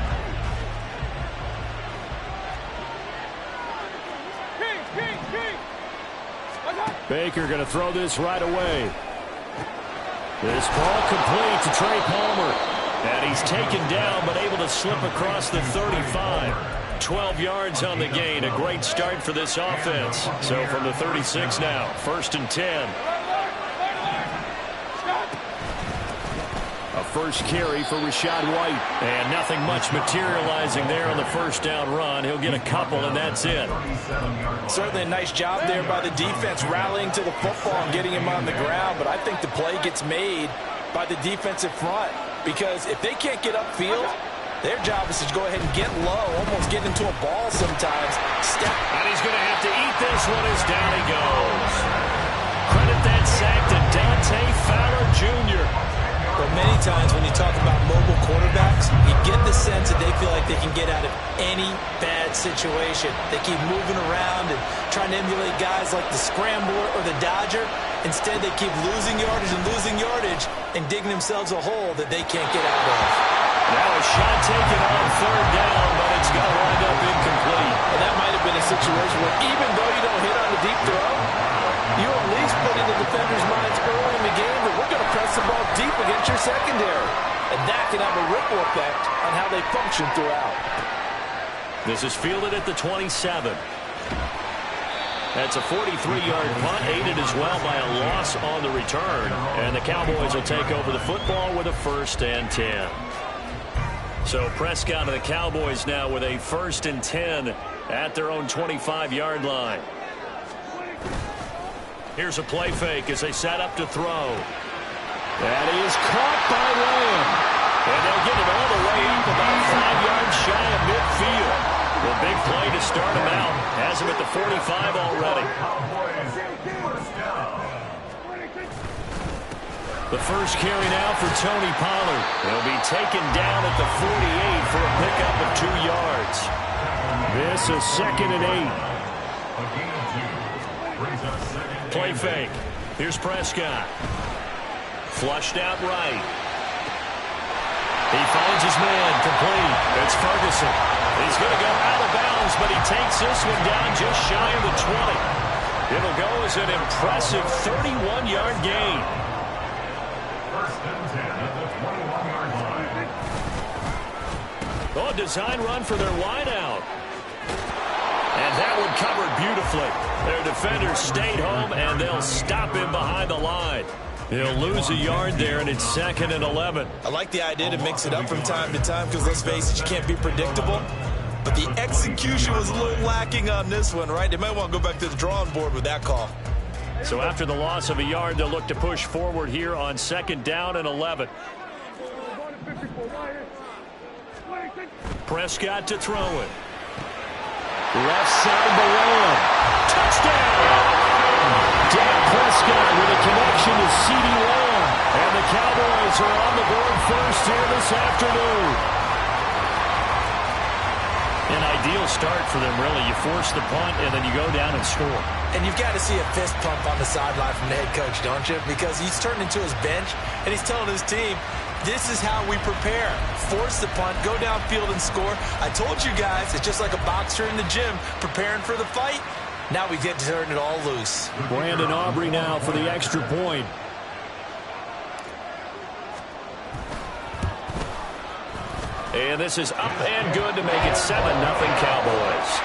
Baker going to throw this right away. This ball complete to Trey Palmer. And he's taken down but able to slip across the 35. 12 yards on the gain. A great start for this offense. So from the 36 now, 1st and 10. A first carry for Rachaad White. And nothing much materializing there on the first down run. He'll get a couple, and that's it. Certainly a nice job there by the defense, rallying to the football and getting him on the ground. But I think the play gets made by the defensive front. Because if they can't get upfield, their job is to go ahead and get low, almost get into a ball sometimes. Step. And he's going to have to eat this one as down he goes. Credit that sack to Dante Fowler Jr. But many times when you talk about mobile quarterbacks, you get the sense that they feel like they can get out of any bad situation. They keep moving around and trying to emulate guys like the Scrambler or the Dodger. Instead, they keep losing yardage and digging themselves a hole that they can't get out of. Now a shot taken on 3rd down, but it's going to wind up incomplete. And that might have been a situation where even though you don't hit on the deep throw, you at least put in the defender's minds early in the game that we're going to press the ball deep against your secondary. And that can have a ripple effect on how they function throughout. This is fielded at the 27. That's a 43-yard punt, aided as well by a loss on the return. And the Cowboys will take over the football with a 1st and 10. So Prescott and the Cowboys now with a 1st and 10 at their own 25-yard line. Here's a play fake as they set up to throw. That is caught by Lamb. And they'll get it all the way up about 5 yards shy of midfield. The big play to start him out. Has him at the 45 already. The first carry now for Tony Pollard. He'll be taken down at the 48 for a pickup of 2 yards. This is 2nd and 8. Play fake. Here's Prescott. Flushed out right. He finds his man complete. It's Ferguson. He's going to go out of bounds, but he takes this one down just shy of the 20. It'll go as an impressive 31-yard gain. 1st and 10 at the 21-yard line. Oh, design run for their wideout. And that one covered beautifully. Their defenders stayed home, and they'll stop him behind the line. He'll lose a yard there, and it's 2nd and 11. I like the idea to mix it up from time to time because, let's face it, you can't be predictable. But the execution was a little lacking on this one, right? They might want to go back to the drawing board with that call. So after the loss of a yard, they'll look to push forward here on 2nd down and 11. Prescott to throw it. Left side to Lamb. Touchdown! Dak Prescott with a connection to CeeDee Lamb. And the Cowboys are on the board first here this afternoon. An ideal start for them, really. You force the punt, and then you go down and score. And you've got to see a fist pump on the sideline from the head coach, don't you? Because he's turned into his bench, and he's telling his team, this is how we prepare. Force the punt, go downfield and score. I told you guys, it's just like a boxer in the gym preparing for the fight. Now we get to turn it all loose. Brandon Aubrey now for the extra point. And this is up and good to make it 7-0 Cowboys.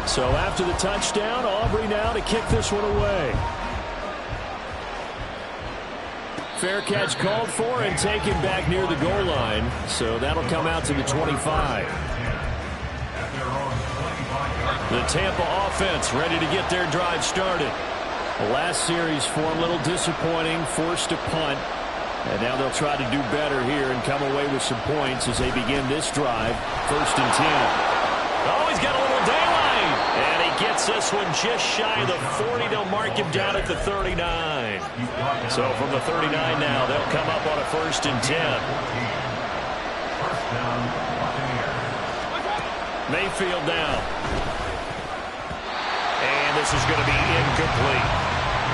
So after the touchdown, Aubrey now to kick this one away. Fair catch called for and taken back near the goal line. So that'll come out to the 25. The Tampa offense ready to get their drive started. The last series for a little disappointing, forced a punt. And now they'll try to do better here and come away with some points as they begin this drive. 1st and 10. Oh, he's got a little daylight. And he gets this one just shy of the 40. They'll mark him down at the 39. So from the 39 now, they'll come up on a 1st and 10. First down, Buccaneers. Mayfield now. And this is going to be incomplete.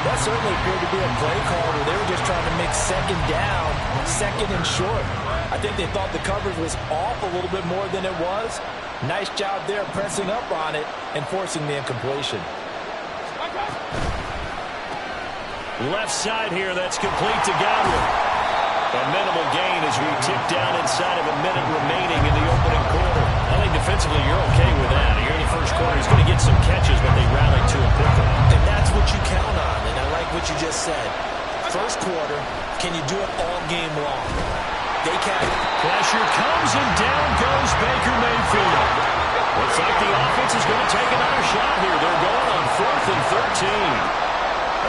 That certainly appeared to be a play call where they were just trying to make second down, second and short. I think they thought the coverage was off a little bit more than it was. Nice job there pressing up on it and forcing the incompletion. Left side here, that's complete to Godwin. A minimal gain as we tick down inside of a minute remaining in the opening quarter. I think defensively you're okay with that. Here in the first quarter, he's going to get some catches, but they rallied to him quicker. And that's what you count on, and I like what you just said. First quarter, can you do it all game long? They can. Pressure comes, and down goes Baker Mayfield. Looks like the offense is going to take another shot here. They're going on 4th and 13.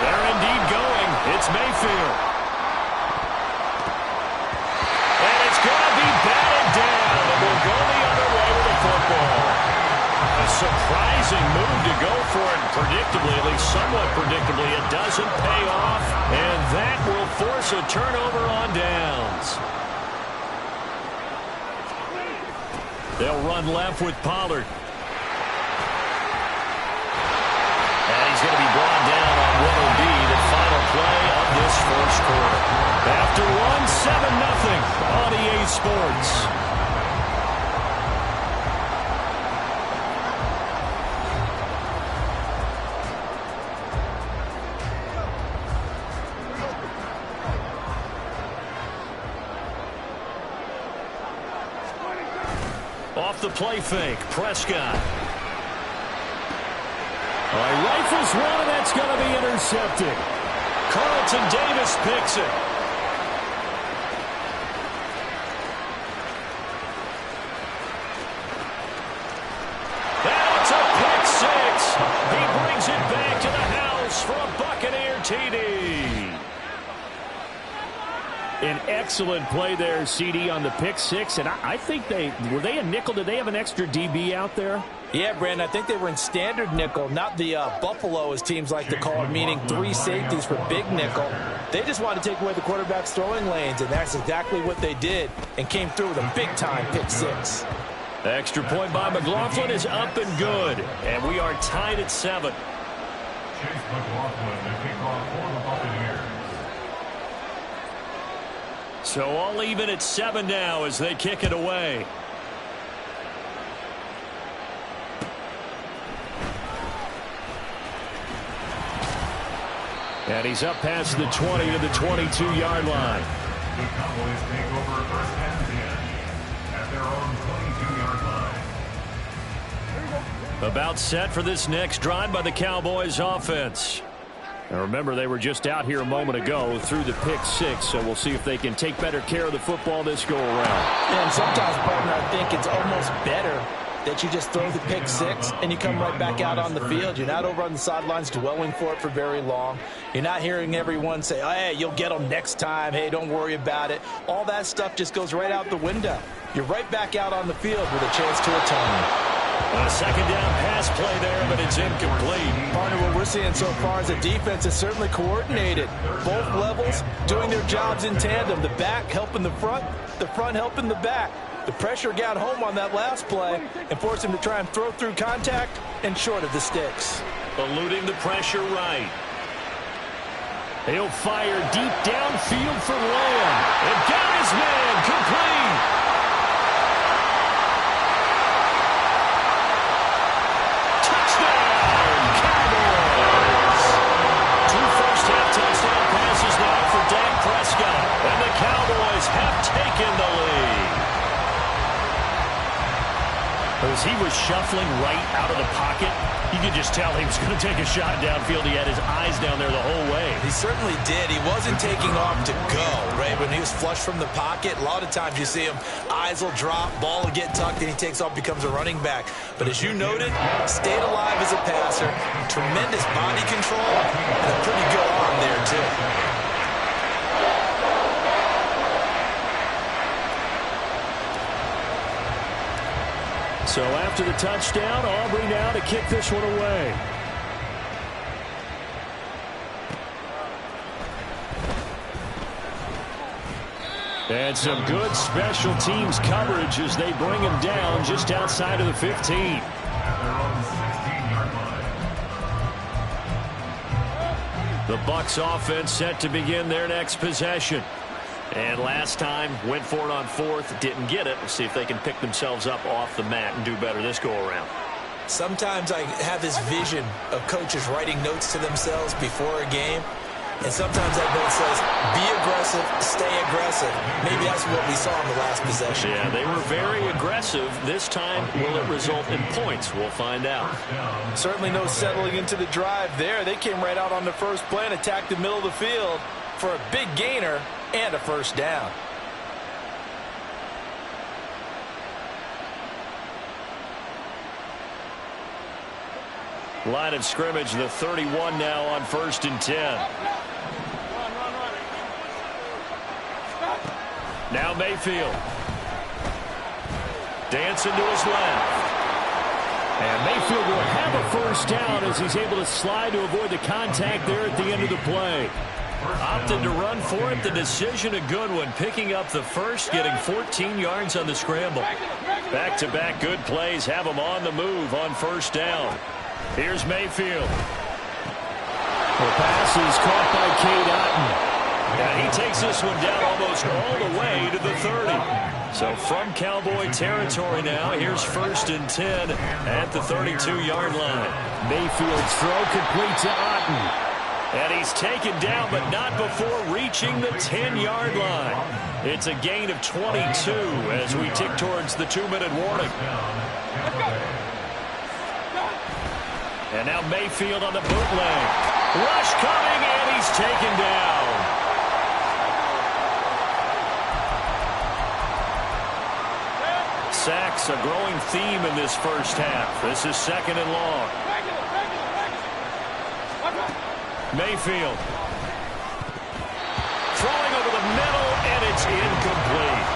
They're indeed going. It's Mayfield. And it's going to be batted down, and we'll go the other way with the football. A surprising move to go for it. Predictably, at least somewhat predictably, it doesn't pay off, and that will force a turnover on downs. They'll run left with Pollard. And he's going to be brought down on what will be the final play of this first quarter. After one, 7-0 on EA Sports. Off the play fake, Prescott. All right, rifles one, and that's going to be intercepted. Carlton Davis picks it. And it's a pick six. He brings it back to the house for a Buccaneer TD. An excellent play there, CD, on the pick six. And I think were they a nickel? Did they have an extra DB out there? Yeah, Brandon, I think they were in standard nickel, not the Buffalo, as teams like to call it, meaning 3 safeties for big nickel. They just wanted to take away the quarterback's throwing lanes, and that's exactly what they did and came through with a big-time pick six. The extra point by McLaughlin is up and good, and we are tied at 7. Chase McLaughlin to kick off for the Buccaneers. So all even at 7 now as they kick it away. And he's up past the 20 to the 22-yard line. The Cowboys take over first and 10 at their own 22-yard line. About set for this next drive by the Cowboys offense. Now remember, they were just out here a moment ago through the pick six, so we'll see if they can take better care of the football this go-around. And sometimes, partner, I think it's almost better that you just throw the pick six and you come right back out on the field. You're not over on the sidelines dwelling for it for very long. You're not hearing everyone say, oh, hey, you'll get them next time. Hey, don't worry about it. All that stuff just goes right out the window. You're right back out on the field with a chance to atone. A second down pass play there, but it's incomplete. Partner, what we're seeing so far is the defense is certainly coordinated. Both levels doing their jobs in tandem. The back helping the front helping the back. The pressure got home on that last play and forced him to try and throw through contact and short of the sticks. Eluding the pressure right. He'll fire deep downfield for Lamb. And got his man complete. Touchdown, Cowboys. 2 first-half touchdown passes now for Dak Prescott. And the Cowboys have taken the lead. As he was shuffling right out of the pocket, you could just tell he was going to take a shot downfield. He had his eyes down there the whole way. He certainly did. He wasn't taking off to go, right? When he was flush from the pocket, a lot of times you see him, eyes will drop, ball will get tucked, and he takes off, becomes a running back. But as you noted, stayed alive as a passer, tremendous body control, and a pretty good arm there, too. So after the touchdown, Aubrey now to kick this one away. And some good special teams coverage as they bring him down just outside of the 15. The Bucs offense set to begin their next possession. And last time, went for it on fourth, didn't get it. We'll see if they can pick themselves up off the mat and do better this go-around. Sometimes I have this vision of coaches writing notes to themselves before a game. And sometimes that note says, be aggressive, stay aggressive. Maybe that's what we saw in the last possession. Yeah, they were very aggressive. This time, will it result in points? We'll find out. Certainly no settling into the drive there. They came right out on the first play and attacked the middle of the field for a big gainer and a first down. Line of scrimmage, the 31 now on 1st and 10. Now Mayfield. Dancing to his left. And Mayfield will have a first down as he's able to slide to avoid the contact there at the end of the play. Opted to run for it. The decision a good one. Picking up the first, getting 14 yards on the scramble. Back-to-back good plays have him on the move on 1st down. Here's Mayfield. The pass is caught by Cade Otton. And he takes this one down almost all the way to the 30. So from Cowboy territory now, here's 1st and 10 at the 32-yard line. Mayfield's throw complete to Otton. And he's taken down, but not before reaching the 10-yard line. It's a gain of 22 as we tick towards the 2-minute warning. And now Mayfield on the bootleg. Rush coming, and he's taken down. Sacks, a growing theme in this first half. This is 2nd and long. Mayfield. Throwing over the middle, and it's incomplete.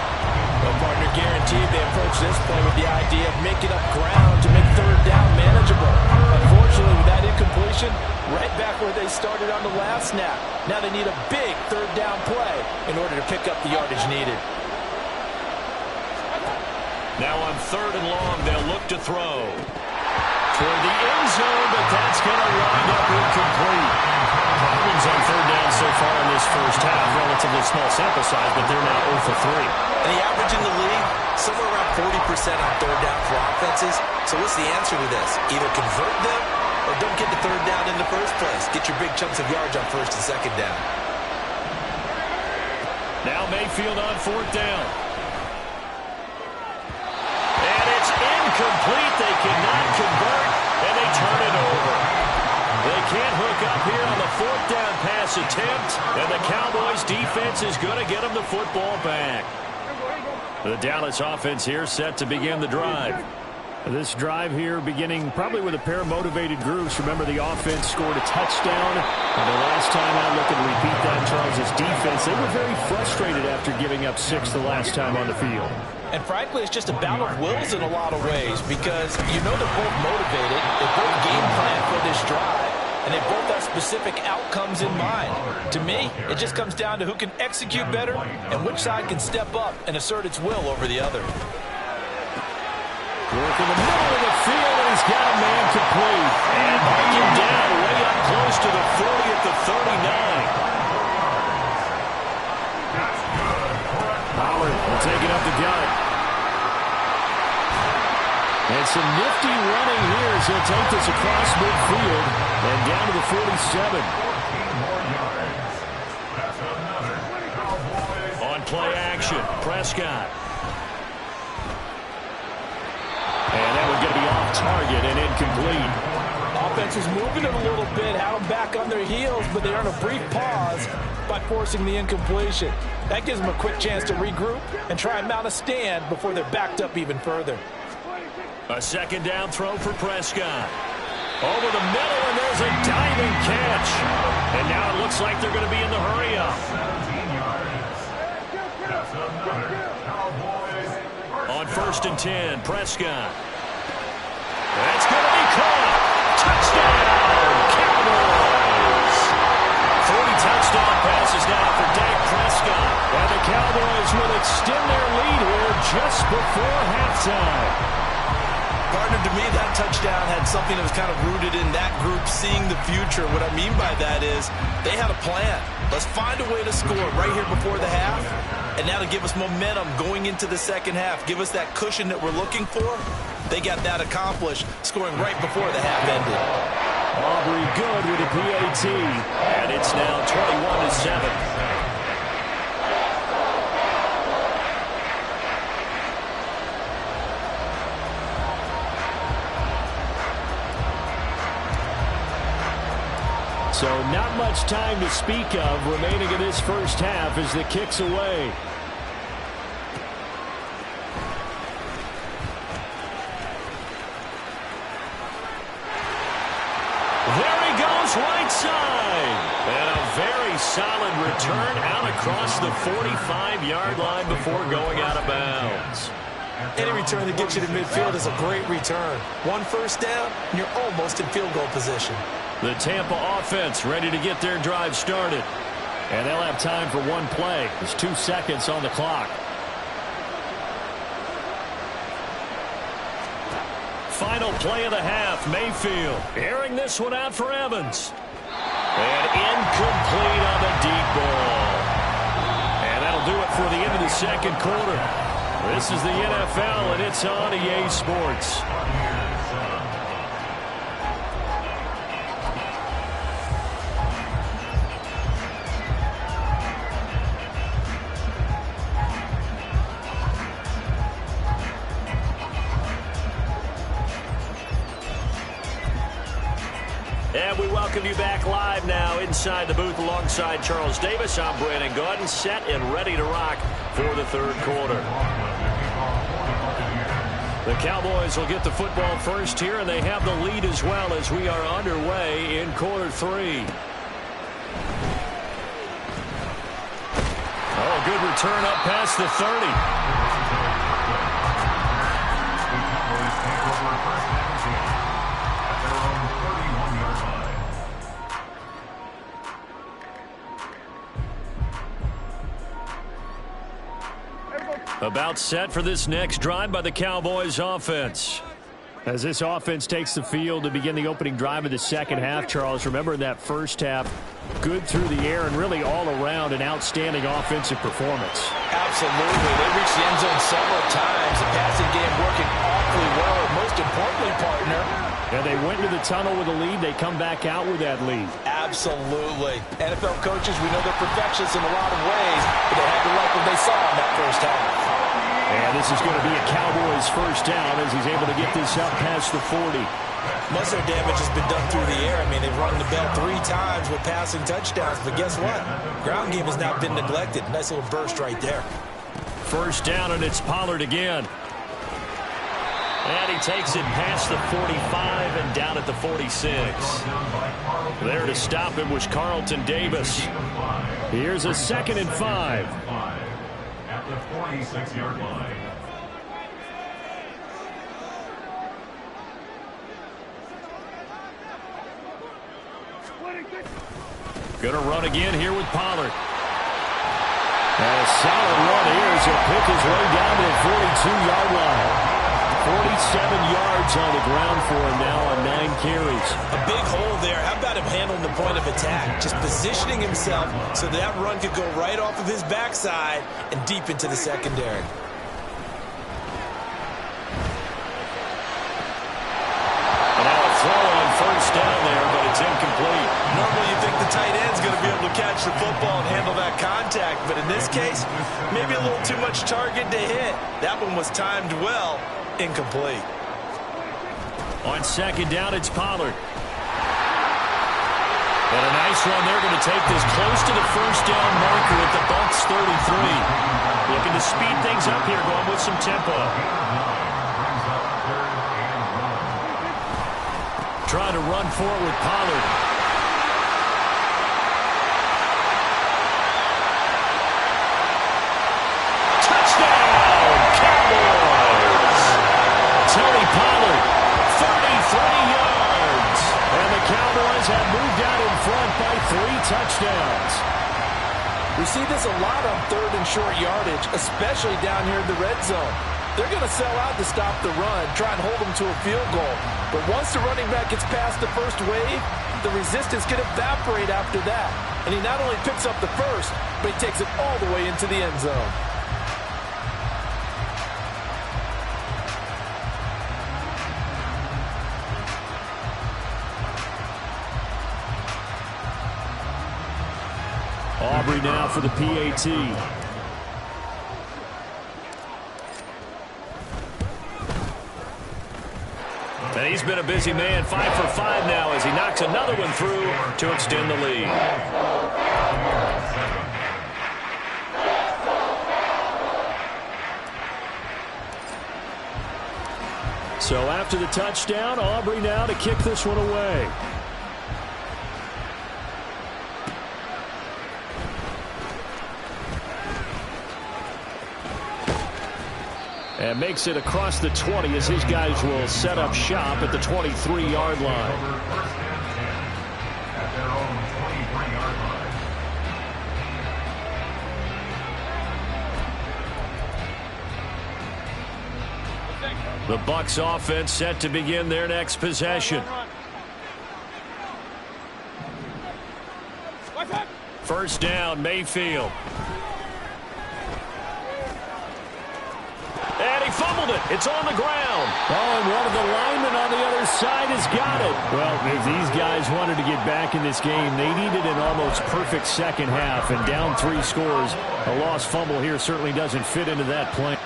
Well, partner, guaranteed they approach this play with the idea of making up ground to make 3rd down manageable. Unfortunately, with that incompletion, right back where they started on the last snap. Now they need a big 3rd down play in order to pick up the yardage needed. Now on 3rd and long, they'll look to throw. Toward the end zone, but that's going to wind up incomplete. Problems on 3rd down so far in this first half. Relatively small sample size, but they're now 0 for 3. And the average in the league, somewhere around 40% on 3rd down for offenses. So what's the answer to this? Either convert them or don't get the 3rd down in the first place. Get your big chunks of yards on 1st and 2nd down. Now Mayfield on 4th down. And it's incomplete. They cannot convert, and they turn it over. They can't hook up here on the 4th down pass attempt, and the Cowboys defense is going to get them the football back. The Dallas offense here set to begin the drive. This drive here beginning probably with a pair of motivated groups. Remember, the offense scored a touchdown. And the last time out, looking to repeat that, Charles' defense, they were very frustrated after giving up 6 the last time on the field. And frankly, it's just a battle of wills in a lot of ways because you know they're both motivated. They both game plan for this drive. And they both have specific outcomes in mind. To me, it just comes down to who can execute better and which side can step up and assert its will over the other. Work in the middle of the field, and he's got a man complete. And mark him down way up close to the 40 at the 39. Howard will take it up the gut. And some nifty running here as he'll take this across midfield and down to the 47. On play action, Prescott. And that one's going to be off target and incomplete. Offense is moving it a little bit, had them back on their heels, but they earn a brief pause by forcing the incompletion. That gives them a quick chance to regroup and try and mount a stand before they're backed up even further. A 2nd down throw for Prescott. Over the middle, and there's a diving catch. And now it looks like they're going to be in the hurry-up. On 1st and 10, Prescott. Cowboys will extend their lead here just before halftime. Partner, to me, that touchdown had something that was kind of rooted in that group seeing the future. What I mean by that is they had a plan. Let's find a way to score right here before the half, and that'll give us momentum going into the second half. Give us that cushion that we're looking for. They got that accomplished, scoring right before the half ended. Aubrey good with a PAT, and it's now 21-7. So not much time to speak of remaining in this first half as the kick's away. There he goes, right side. And a very solid return out across the 45-yard line before going out of bounds. Any return that gets you to midfield is a great return. One first down, and you're almost in field goal position. The Tampa offense ready to get their drive started. And they'll have time for one play. There's 2 seconds on the clock. Final play of the half, Mayfield airing this one out for Evans. And incomplete on the deep ball. And that'll do it for the end of the second quarter. This is the NFL, and it's on EA Sports. And we welcome you back live now inside the booth alongside Charles Davis. I'm Brandon Gordon, set and ready to rock for the third quarter. The Cowboys will get the football first here, and they have the lead as well as we are underway in quarter three. Oh, good return up past the 30. About set for this next drive by the Cowboys offense. As this offense takes the field to begin the opening drive of the second half, Charles, remember in that first half, good through the air and really all around an outstanding offensive performance. Absolutely. They reached the end zone several times. The passing game working awfully well, and most importantly, partner. And they went into the tunnel with a lead. They come back out with that lead. Absolutely. NFL coaches, we know they're perfectionists in a lot of ways, but they had to like what they saw in that first half. And this is going to be a Cowboys first down as he's able to get this up past the 40. Most of their damage has been done through the air. I mean, they've rung the bell 3 times with passing touchdowns, but guess what? Ground game has not been neglected. Nice little burst right there. First down, and it's Pollard again. And he takes it past the 45 and down at the 46. There to stop him was Carlton Davis. Here's a 2nd and 5. At the 46-yard line. Gonna run again here with Pollard. And a solid run here as he'll pick his way down to the 42-yard line. 47 yards on the ground for him now on 9 carries. A big hole there. How about him handling the point of attack? Just positioning himself so that run could go right off of his backside and deep into the secondary. And now a throw on first down there, but it's incomplete. Normally you think the tight end's going to be able to catch the football and handle that contact, but in this case, maybe a little too much target to hit. That one was timed well. Incomplete. On second down, it's Pollard. And a nice run there, going to take this close to the first down marker at the Bucs 33. Looking to speed things up here, going with some tempo. Trying to run forward with Pollard. Touchdown, Cowboys! Tony Pollard, 33 yards. And the Cowboys have moved out in front by 3 touchdowns. We see this a lot on 3rd and short yardage, especially down here in the red zone. They're going to sell out to stop the run, try and hold them to a field goal. But once the running back gets past the first wave, the resistance can evaporate after that. And he not only picks up the first, but he takes it all the way into the end zone. Aubrey now for the PAT. And he's been a busy man, 5 for 5 now as he knocks another one through to extend the lead. So after the touchdown, Aubrey now to kick this one away. And makes it across the 20 as his guys will set up shop at the 23-yard line. At their own 23-yard line. The Bucs offense set to begin their next possession. First down, Mayfield. And he fumbled it. It's on the ground. Oh, and one of the linemen on the other side has got it. Well, if these guys wanted to get back in this game, they needed an almost perfect second half. And down 3 scores, a lost fumble here certainly doesn't fit into that plan.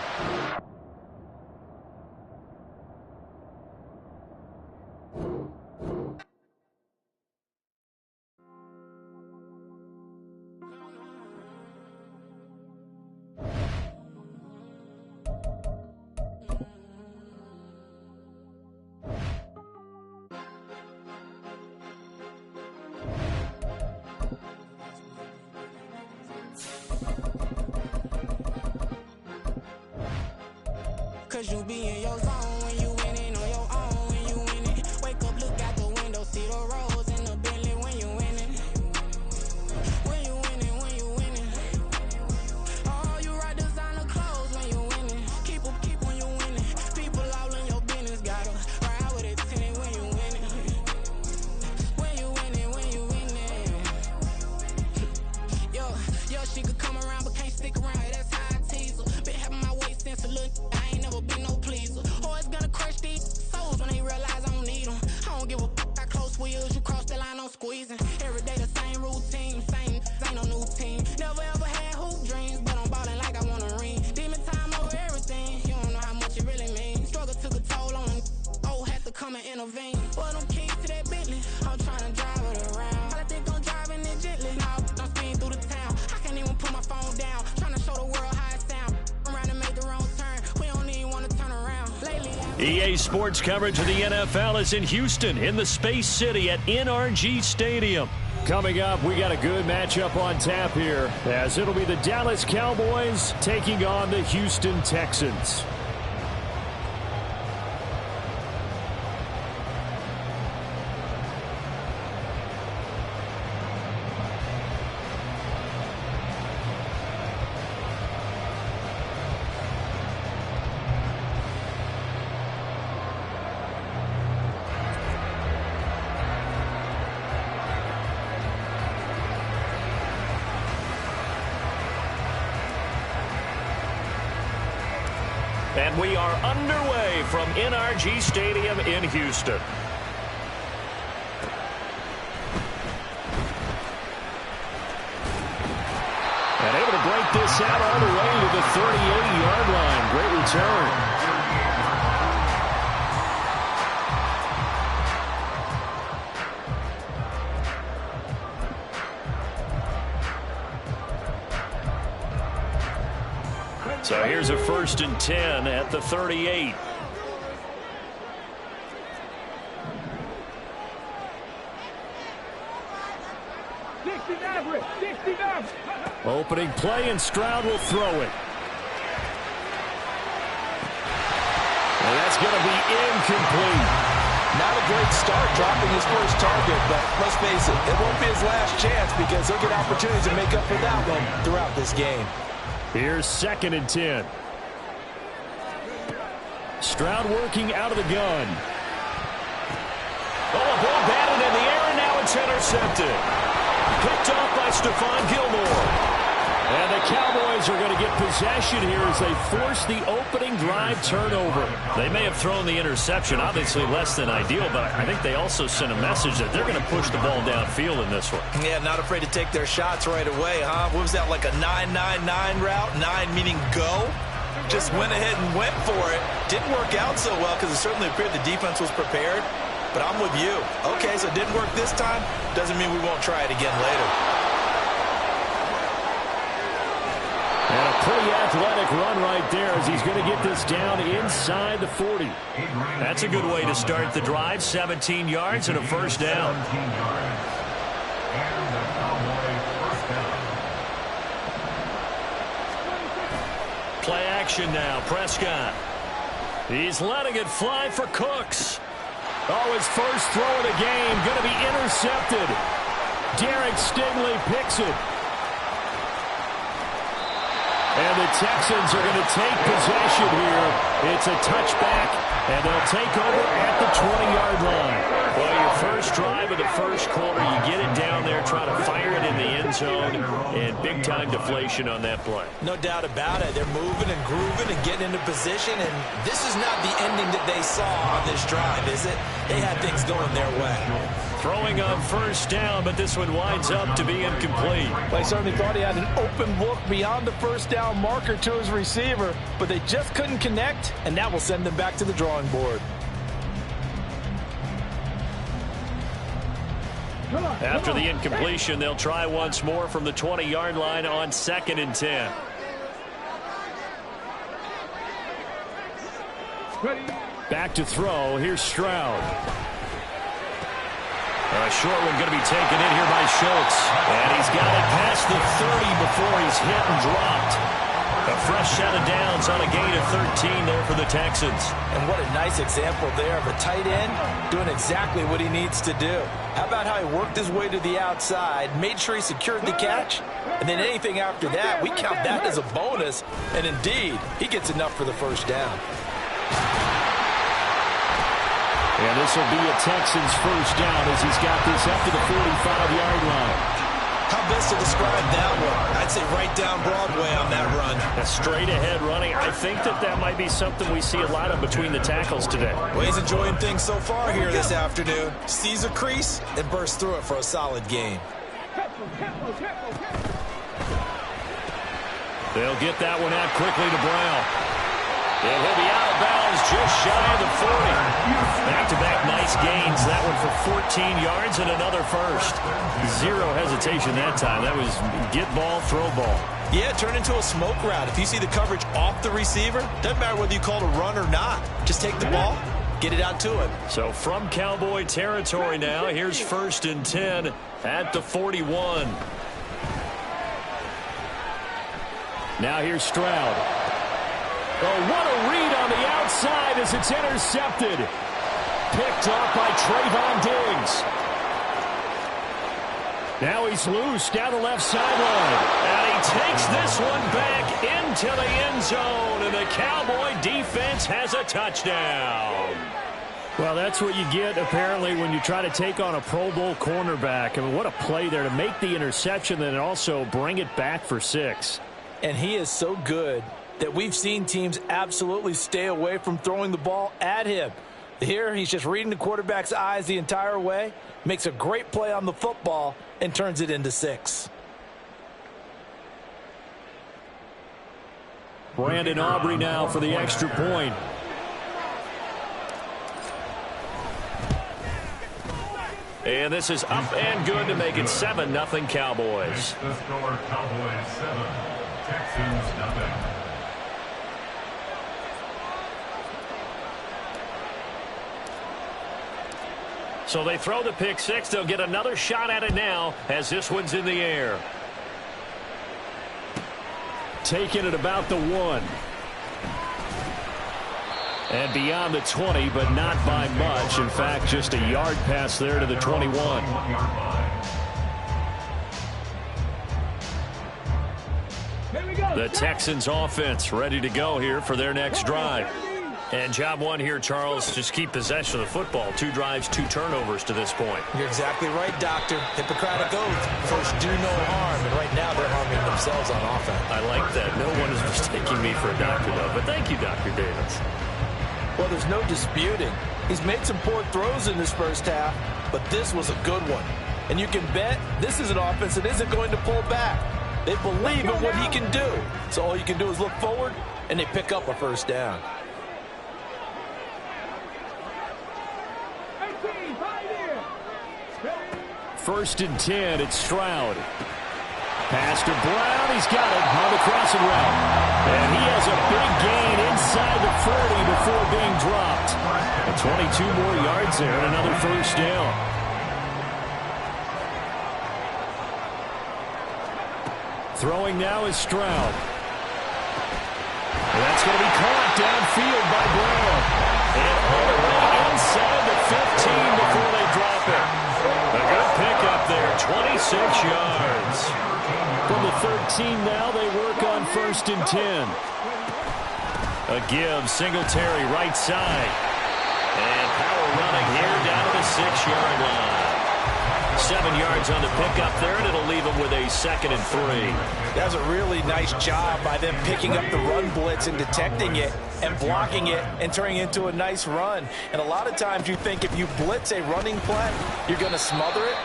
Cause you be in your zone when you winning on your own when you winning. Wake up, look out the window, see the rose in the Bentley when you winning. When you winning, when you winning. Oh, you ride designer clothes when you winning. Keep when you winning. People all in your business, gotta ride with it tinted when you winning. When you winning, when you winning. Yo, she could come around but can't stick around. That's how I tease her. Been having my waist since a little. Be no pleaser. Always gonna crush these souls when they realize I don't need them. I don't give a f*** how close we is. You cross the line, I'm squeezing. Every day the same routine, same, ain't no new team. Never ever had hoop dreams, but I'm ballin' like I want a ring. Demon time over everything. You don't know how much it really means. Struggle took a toll on them. Oh, had to come and intervene. Boy, them keys to that Bentley. I'm trying to drive it around. I think I'm driving it gently. Now I'm speeding through the town. I can't even put my phone down. Trying to show the world how it sound. Around and make the wrong turn. We don't even want to turn around. EA Sports coverage of the NFL is in Houston in the Space City at NRG Stadium. Coming up, we got a good matchup on tap here as it'll be the Dallas Cowboys taking on the Houston Texans. And we are underway from NRG Stadium in Houston. And able to break this out all the way to the 38-yard line. Great return. So here's a 1st and 10 at the 38. Opening play, and Stroud will throw it. And that's going to be incomplete. Not a great start dropping his first target, but let's face it, it won't be his last chance because he'll get opportunities to make up for that one throughout this game. Here's 2nd and 10. Stroud working out of the gun. Oh, a ball batted in the air, and now it's intercepted. Picked off by Stephon Gilmore. And the Cowboys are going to get possession here as they force the opening drive turnover. They may have thrown the interception, obviously less than ideal, but I think they also sent a message that they're going to push the ball downfield in this one. Yeah, not afraid to take their shots right away, huh? What was that, like a 9-9-9 route? 9 meaning go? Just went ahead and went for it. Didn't work out so well because it certainly appeared the defense was prepared. But I'm with you. Okay, so it didn't work this time. Doesn't mean we won't try it again later. And a pretty athletic run right there as he's going to get this down inside the 40. That's a good way to start the drive. 17 yards and a first down. 17 yards. And the Cowboy first down. Play action now. Prescott. He's letting it fly for Cooks. Oh, his first throw of the game going to be intercepted. Derek Stingley picks it. And the Texans are going to take possession here. It's a touchback, and they'll take over at the 20-yard line. Well, your first drive of the first quarter, you get it down there, try to fire it in the end zone, and big-time deflation on that play. No doubt about it. They're moving and grooving and getting into position, and this is not the ending that they saw on this drive, is it? They had things going their way. Throwing on first down, but this one winds up to be incomplete. They certainly thought he had an open look beyond the first down marker to his receiver, but they just couldn't connect, and that will send them back to the drawing board. After the incompletion, they'll try once more from the 20-yard line on 2nd and 10. Back to throw. Here's Stroud. A short one going to be taken in here by Schultz. And he's got it past the 30 before he's hit and dropped. A fresh set of downs on a gain of 13 there for the Texans. And what a nice example there of a tight end doing exactly what he needs to do. How about how he worked his way to the outside, made sure he secured the catch, and then anything after that, we count that as a bonus. And indeed, he gets enough for the first down. And this will be a Texans first down as he's got this up to the 45-yard line. How best to describe that one? I'd say right down Broadway on that run. A straight-ahead running. I think that might be something we see a lot of between the tackles today. Well, he's enjoying things so far here this afternoon. Sees a crease and bursts through it for a solid gain. They'll get that one out quickly to Brown. And he'll be out of bounds just shy of the 40. Back-to-back nice gains. That one for 14 yards and another first. Zero hesitation that time. That was get ball, throw ball. Yeah, turn into a smoke route. If you see the coverage off the receiver, doesn't matter whether you call it a run or not. Just take the ball, get it out to him. So from Cowboy territory now, here's 1st and 10 at the 41. Now here's Stroud. Oh, what a read on the outside as it's intercepted. Picked off by Trayvon Diggs. Now he's loose down the left sideline. And he takes this one back into the end zone. And the Cowboy defense has a touchdown. Well, that's what you get, apparently, when you try to take on a Pro Bowl cornerback. I mean, what a play there to make the interception and also bring it back for 6. And he is so good that we've seen teams absolutely stay away from throwing the ball at him. Here, he's just reading the quarterback's eyes the entire way, makes a great play on the football, and turns it into 6. Brandon Aubrey now for the extra point. And this is up and good to make it 7-0 Cowboys. The score, Cowboys 7, Texans nothing. So they throw the pick 6. They'll get another shot at it now as this one's in the air. Taking it about the 1. And beyond the 20, but not by much. In fact, just a yard pass there to the 21. The Texans offense ready to go here for their next drive. And job one here, Charles, just keep possession of the football. 2 drives, 2 turnovers to this point. You're exactly right, Doctor. Hippocratic oath. First, do no harm. And right now, they're harming themselves on offense. I like that. No one is mistaking me for a doctor, though. But thank you, Dr. Davis. Well, there's no disputing. He's made some poor throws in this first half, but this was a good one. And you can bet this is an offense that isn't going to pull back. They believe in what he can do. So all you can do is look forward, and they pick up a first down. First and 10, it's Stroud. Pass to Brown, he's got it on the crossing route. And he has a big gain inside the 40 before being dropped. And 22 more yards there and another first down. Throwing now is Stroud. And that's going to be caught downfield by Brown. And all the way inside the 15 before they drop it. A good pickup there, 26 yards. From the 13 now, they work on first and 10. A give, Singletary right side. And power running here down to the 6-yard line. 7 yards on the pickup there, and it'll leave them with a 2nd and 3. That was a really nice job by them picking up the run blitz and detecting it and blocking it and turning it into a nice run. And a lot of times you think if you blitz a running play, you're going to smother it.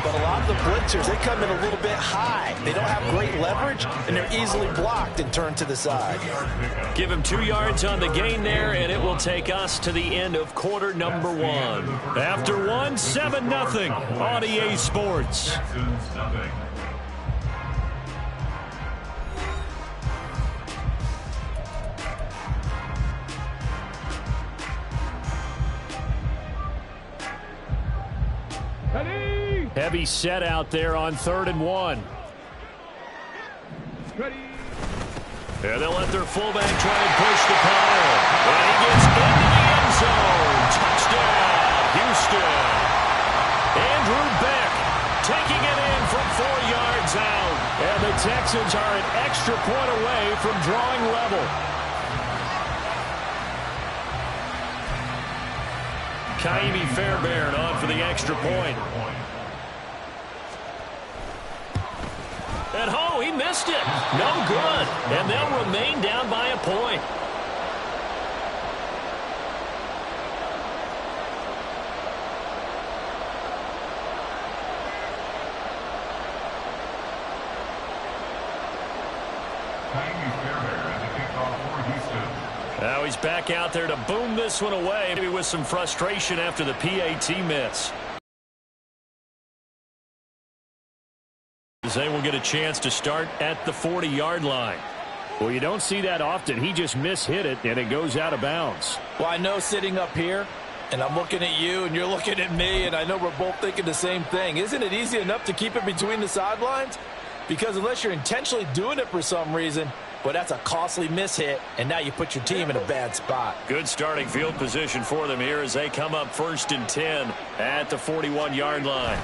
But a lot of the blitzers, they come in a little bit high. They don't have great leverage, and they're easily blocked and turned to the side. Give him 2 yards on the gain there, and it will take us to the end of quarter number 1. After 1, 7-0 on EA Sports. Heavy set out there on 3rd and 1. And they'll let their fullback try and push the pile. And he gets into the end zone. Touchdown, Houston. Andrew Beck taking it in from 4 yards out. And the Texans are an extra point away from drawing level. Kaimi Fairbairn on for the extra point. And he missed it. No good. And they'll remain down by a point. Now he's back out there to boom this one away, maybe with some frustration after the PAT miss. They will get a chance to start at the 40-yard line. Well, you don't see that often. He just mishit it, and it goes out of bounds. Well, I know sitting up here, and I'm looking at you, and you're looking at me, and I know we're both thinking the same thing. Isn't it easy enough to keep it between the sidelines? Because unless you're intentionally doing it for some reason, well, that's a costly mishit, and now you put your team in a bad spot. Good starting field position for them here as they come up 1st and 10 at the 41-yard line.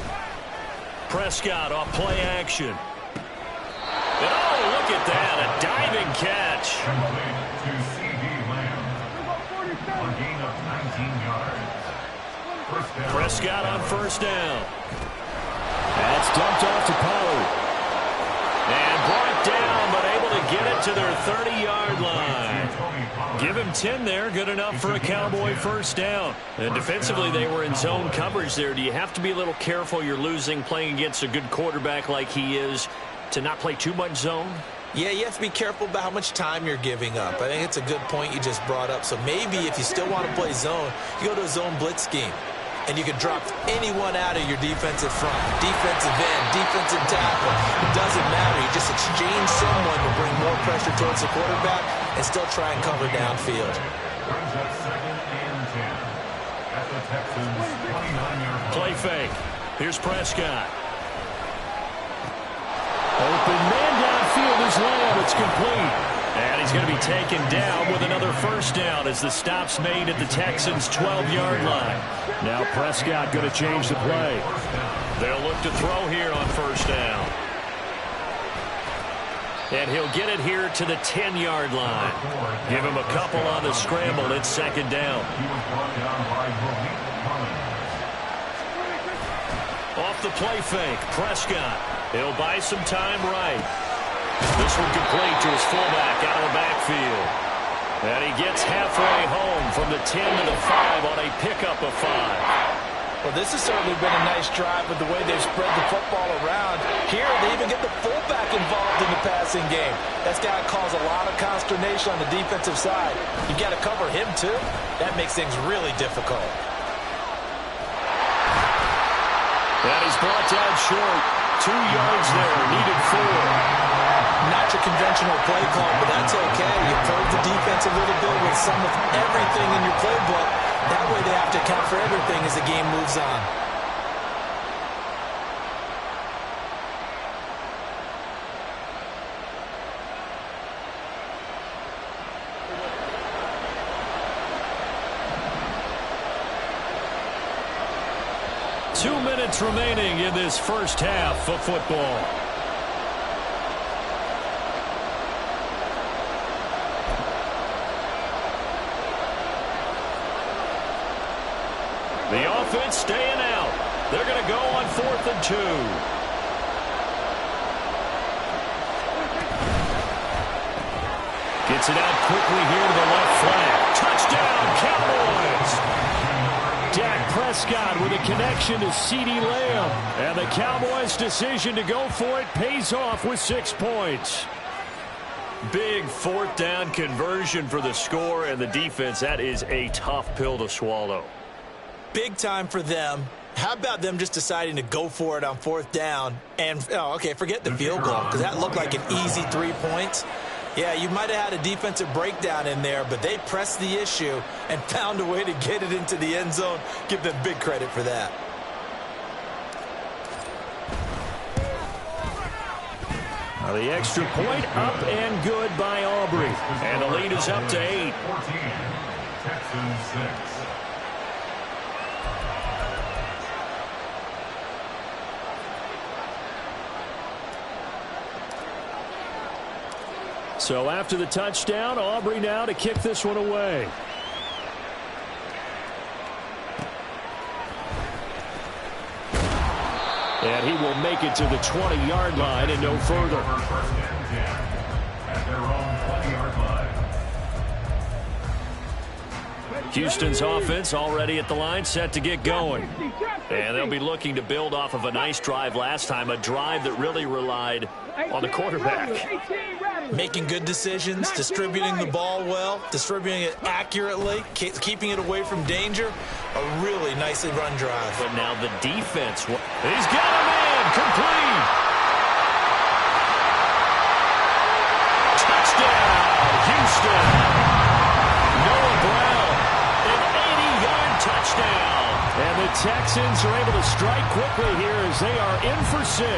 Prescott off play action. And look at that, a diving catch. Prescott on 1st down. That's dumped off to Pollard. And brought down, but able to get it to their 30-yard line. Give him 10 there, good enough for a Cowboy 1st down. And defensively, they were in zone coverage there. Do you have to be a little careful? You're losing, playing against a good quarterback like he is, to not play too much zone? Yeah, you have to be careful about how much time you're giving up. I think it's a good point you just brought up. So maybe if you still want to play zone, you go to a zone blitz scheme. And you can drop anyone out of your defensive front, defensive end, defensive tackle. It doesn't matter. You just exchange someone to bring more pressure towards the quarterback and still try and cover downfield. Play fake. Here's Prescott. Open man downfield is Lamb. It's complete. And he's going to be taken down with another first down as the stop's made at the Texans' 12-yard line. Now Prescott going to change the play. They'll look to throw here on first down. And he'll get it here to the 10-yard line. Give him a couple on the scramble. It's second down. Off the play fake, Prescott. He'll buy some time right. This one complete to his fullback out of the backfield. And he gets halfway home from the 10 to the 5 on a pickup of 5. Well, this has certainly been a nice drive with the way they've spread the football around. Here, they even get the fullback involved in the passing game. That's got to cause a lot of consternation on the defensive side. You've got to cover him, too. That makes things really difficult. That is brought down short. 2 yards there, needed 4. Not your conventional play call, but that's okay. You probe the defense a little bit with some of everything in your playbook. That way they have to account for everything as the game moves on. Two minutes remaining in this first half of football. The offense staying out. They're going to go on 4th and 2. Gets it out quickly here to the left flank. Touchdown, Cowboys! Dak Prescott with a connection to CeeDee Lamb. And the Cowboys' decision to go for it pays off with 6 points. Big 4th down conversion for the score, and the defense, that is a tough pill to swallow. Big time for them. How about them just deciding to go for it on 4th down? And, oh, okay, forget the field goal, because that looked like an easy 3 points. Yeah, you might have had a defensive breakdown in there, but they pressed the issue and found a way to get it into the end zone. Give them big credit for that. Now the extra point up and good by Aubrey. And the lead is up to 8. 14, Texans 6. So after the touchdown, Aubrey now to kick this one away. And he will make it to the 20-yard line and no further. At their own 20-yard line. Houston's offense already at the line, set to get going. And they'll be looking to build off of a nice drive last time, a drive that really relied on the quarterback. Making good decisions, distributing the ball well, distributing it accurately, keeping it away from danger. A really nicely run drive. But now the defense. He's got a man complete. Touchdown, Houston. Noah Brown, an 80-yard touchdown. And the Texans are able to strike quickly here as they are in for 6.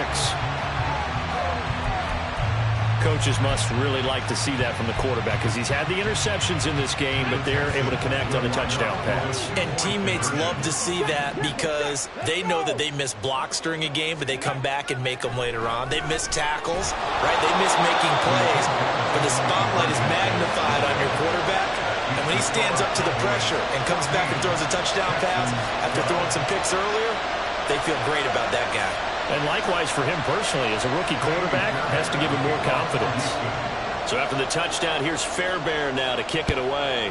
Coaches must really like to see that from the quarterback because he's had the interceptions in this game, but they're able to connect on the touchdown pass. And teammates love to see that because they know that they miss blocks during a game, but they come back and make them later on. They miss tackles, right? They miss making plays, but the spotlight is magnified on your quarterback. And when he stands up to the pressure and comes back and throws a touchdown pass after throwing some picks earlier, they feel great about that guy. And likewise for him personally, as a rookie quarterback, has to give him more confidence. So after the touchdown, here's Fairbairn now to kick it away.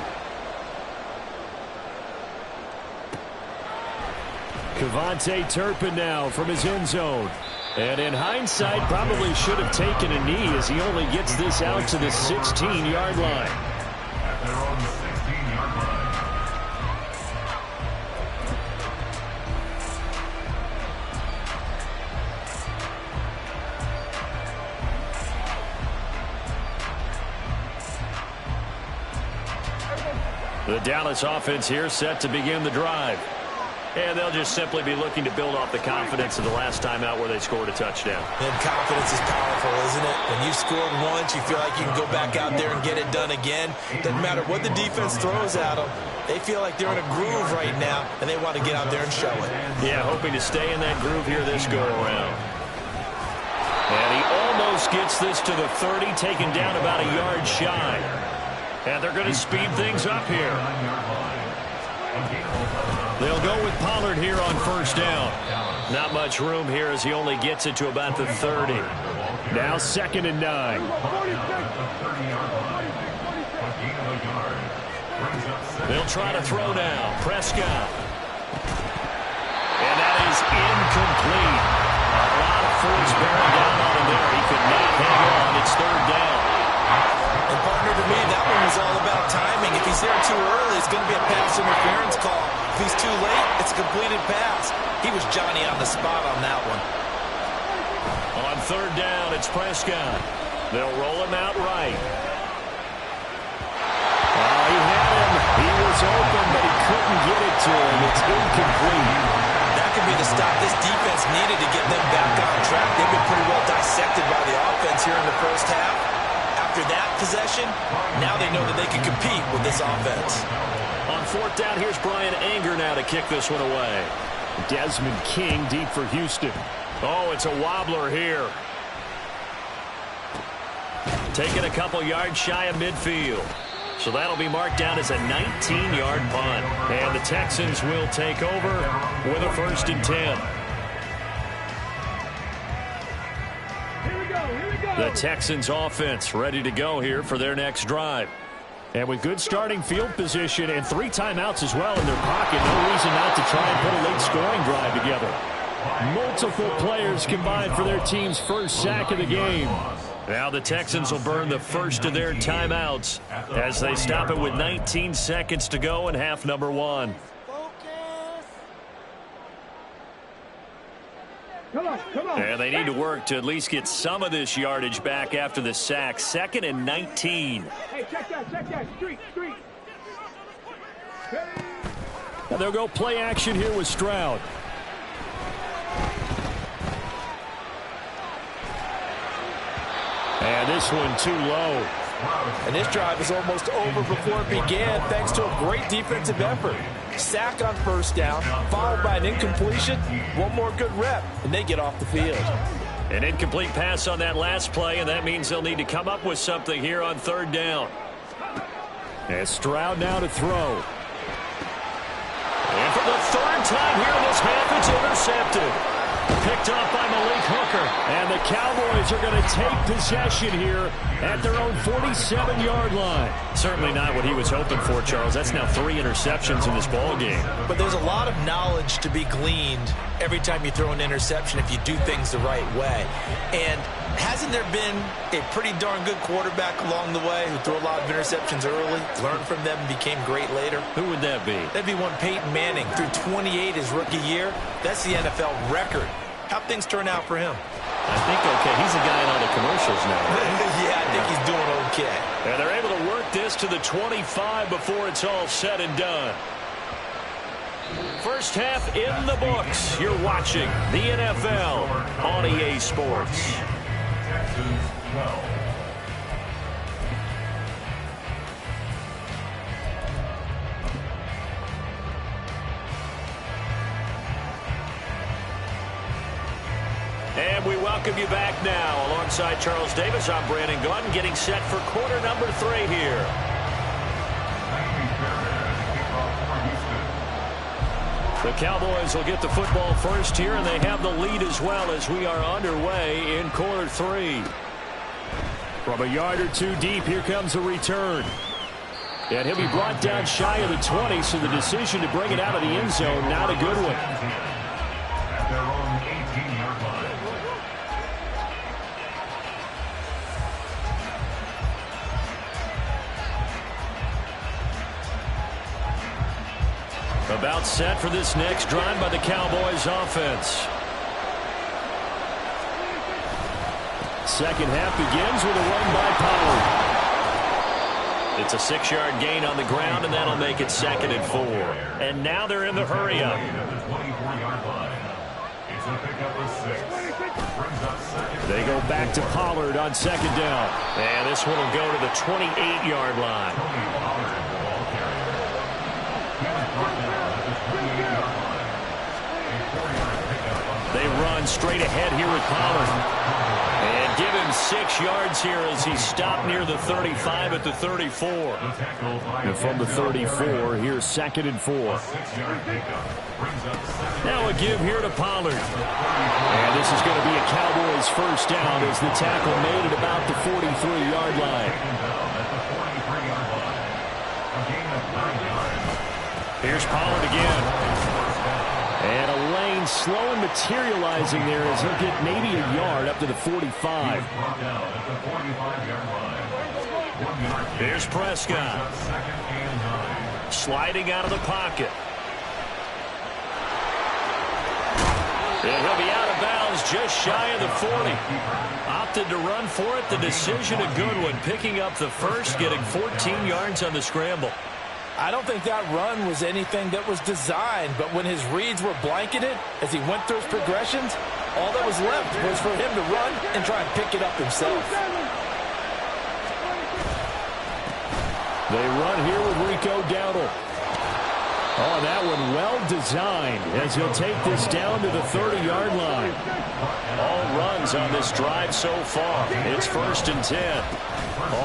Kevontae Turpin now from his end zone. And in hindsight, probably should have taken a knee as he only gets this out to the 16-yard line. At their own 16-yard line. The Dallas offense here set to begin the drive. And they'll just simply be looking to build off the confidence of the last time out where they scored a touchdown. And confidence is powerful, isn't it? When you scored once, you feel like you can go back out there and get it done again. Doesn't matter what the defense throws at them. They feel like they're in a groove right now, and they want to get out there and show it. Yeah, hoping to stay in that groove here this go-around. And he almost gets this to the 30, taken down about a yard shy. And they're going to speed things up here. They'll go with Pollard here on first down. Not much room here as he only gets it to about the 30. Now 2nd and 9. They'll try to throw now. Prescott. And that is incomplete. A lot of force bearing down on him there. He could not hang on. It's 3rd down. And partner, to me, that one was all about timing. If he's there too early, it's going to be a pass interference call. If he's too late, it's a completed pass. He was Johnny on the spot on that one. On 3rd down, it's Prescott. They'll roll him out right. He had him. He was open, but he couldn't get it to him. It's incomplete. That could be the stop this defense needed to get them back on track. They've been pretty well dissected by the offense here in the first half. After that possession, now they know that they can compete with this offense. On 4th down, here's Brian Anger now to kick this one away. Desmond King deep for Houston. Oh, it's a wobbler here. Taking a couple yards shy of midfield. So that'll be marked down as a 19-yard punt. And the Texans will take over with a 1st and 10. The Texans offense ready to go here for their next drive. And with good starting field position and 3 timeouts as well in their pocket, no reason not to try and put a late scoring drive together. Multiple players combined for their team's first sack of the game. Now the Texans will burn the first of their timeouts as they stop it with 19 seconds to go in half number 1. Come on. And they need to work to at least get some of this yardage back after the sack. 2nd and 19. Hey, check that. Street. And they'll go play action here with Stroud. And this one too low. And this drive is almost over before it began thanks to a great defensive effort. Sack on first down, followed by an incompletion. One more good rep, and they get off the field. An incomplete pass on that last play, and that means they'll need to come up with something here on 3rd down. And Stroud now to throw. And for the 3rd time here in this half, it's intercepted. Picked off by Malik Hooker. And the Cowboys are going to take possession here at their own 47-yard line. Certainly not what he was hoping for, Charles. That's now 3 interceptions in this ball game. But there's a lot of knowledge to be gleaned every time you throw an interception if you do things the right way. And hasn't there been a pretty darn good quarterback along the way who threw a lot of interceptions early, learned from them, and became great later? Who would that be? That'd be one Peyton Manning. Threw 28 his rookie year. That's the NFL record. How'd things turn out for him? I think okay. He's a guy in all the commercials now, right? Yeah, I think he's doing okay. And they're able to work this to the 25 before it's all said and done. First half in the books. You're watching the NFL on EA Sports. Texans 12. And we welcome you back now. Alongside Charles Davis, I'm Brandon Gunn, getting set for quarter number 3 here. The Cowboys will get the football first here, and they have the lead as well as we are underway in quarter 3. From a yard or 2 deep, here comes a return. And he'll be brought down shy of the 20, so the decision to bring it out of the end zone, not a good one. At their own 18-yard line. About set for this next drive by the Cowboys offense. Second half begins with a run by Pollard. It's a 6-yard gain on the ground, and that'll make it 2nd and 4. And now they're in the hurry-up. They go back to Pollard on 2nd down. And this one will go to the 28-yard line. They run straight ahead here with Pollard. And give him 6 yards here as he stopped near the 35 at the 34. And from the 34, here's 2nd and 4. Now a give here to Pollard. And this is going to be a Cowboys first down as the tackle made at about the 43-yard line. Here's Pollard again. And a lane slow and materializing there as he'll get maybe a yard up to the 45. Here's Prescott. Sliding out of the pocket. And he'll be out of bounds just shy of the 40. Opted to run for it. The decision a good one. Picking up the first, getting 14 yards on the scramble. I don't think that run was anything that was designed, but when his reads were blanketed as he went through his progressions, all that was left was for him to run and try and pick it up himself. They run here with Rico Dowdle. Oh, that one well designed as he'll take this down to the 30-yard line. All runs on this drive so far. It's 1st and 10.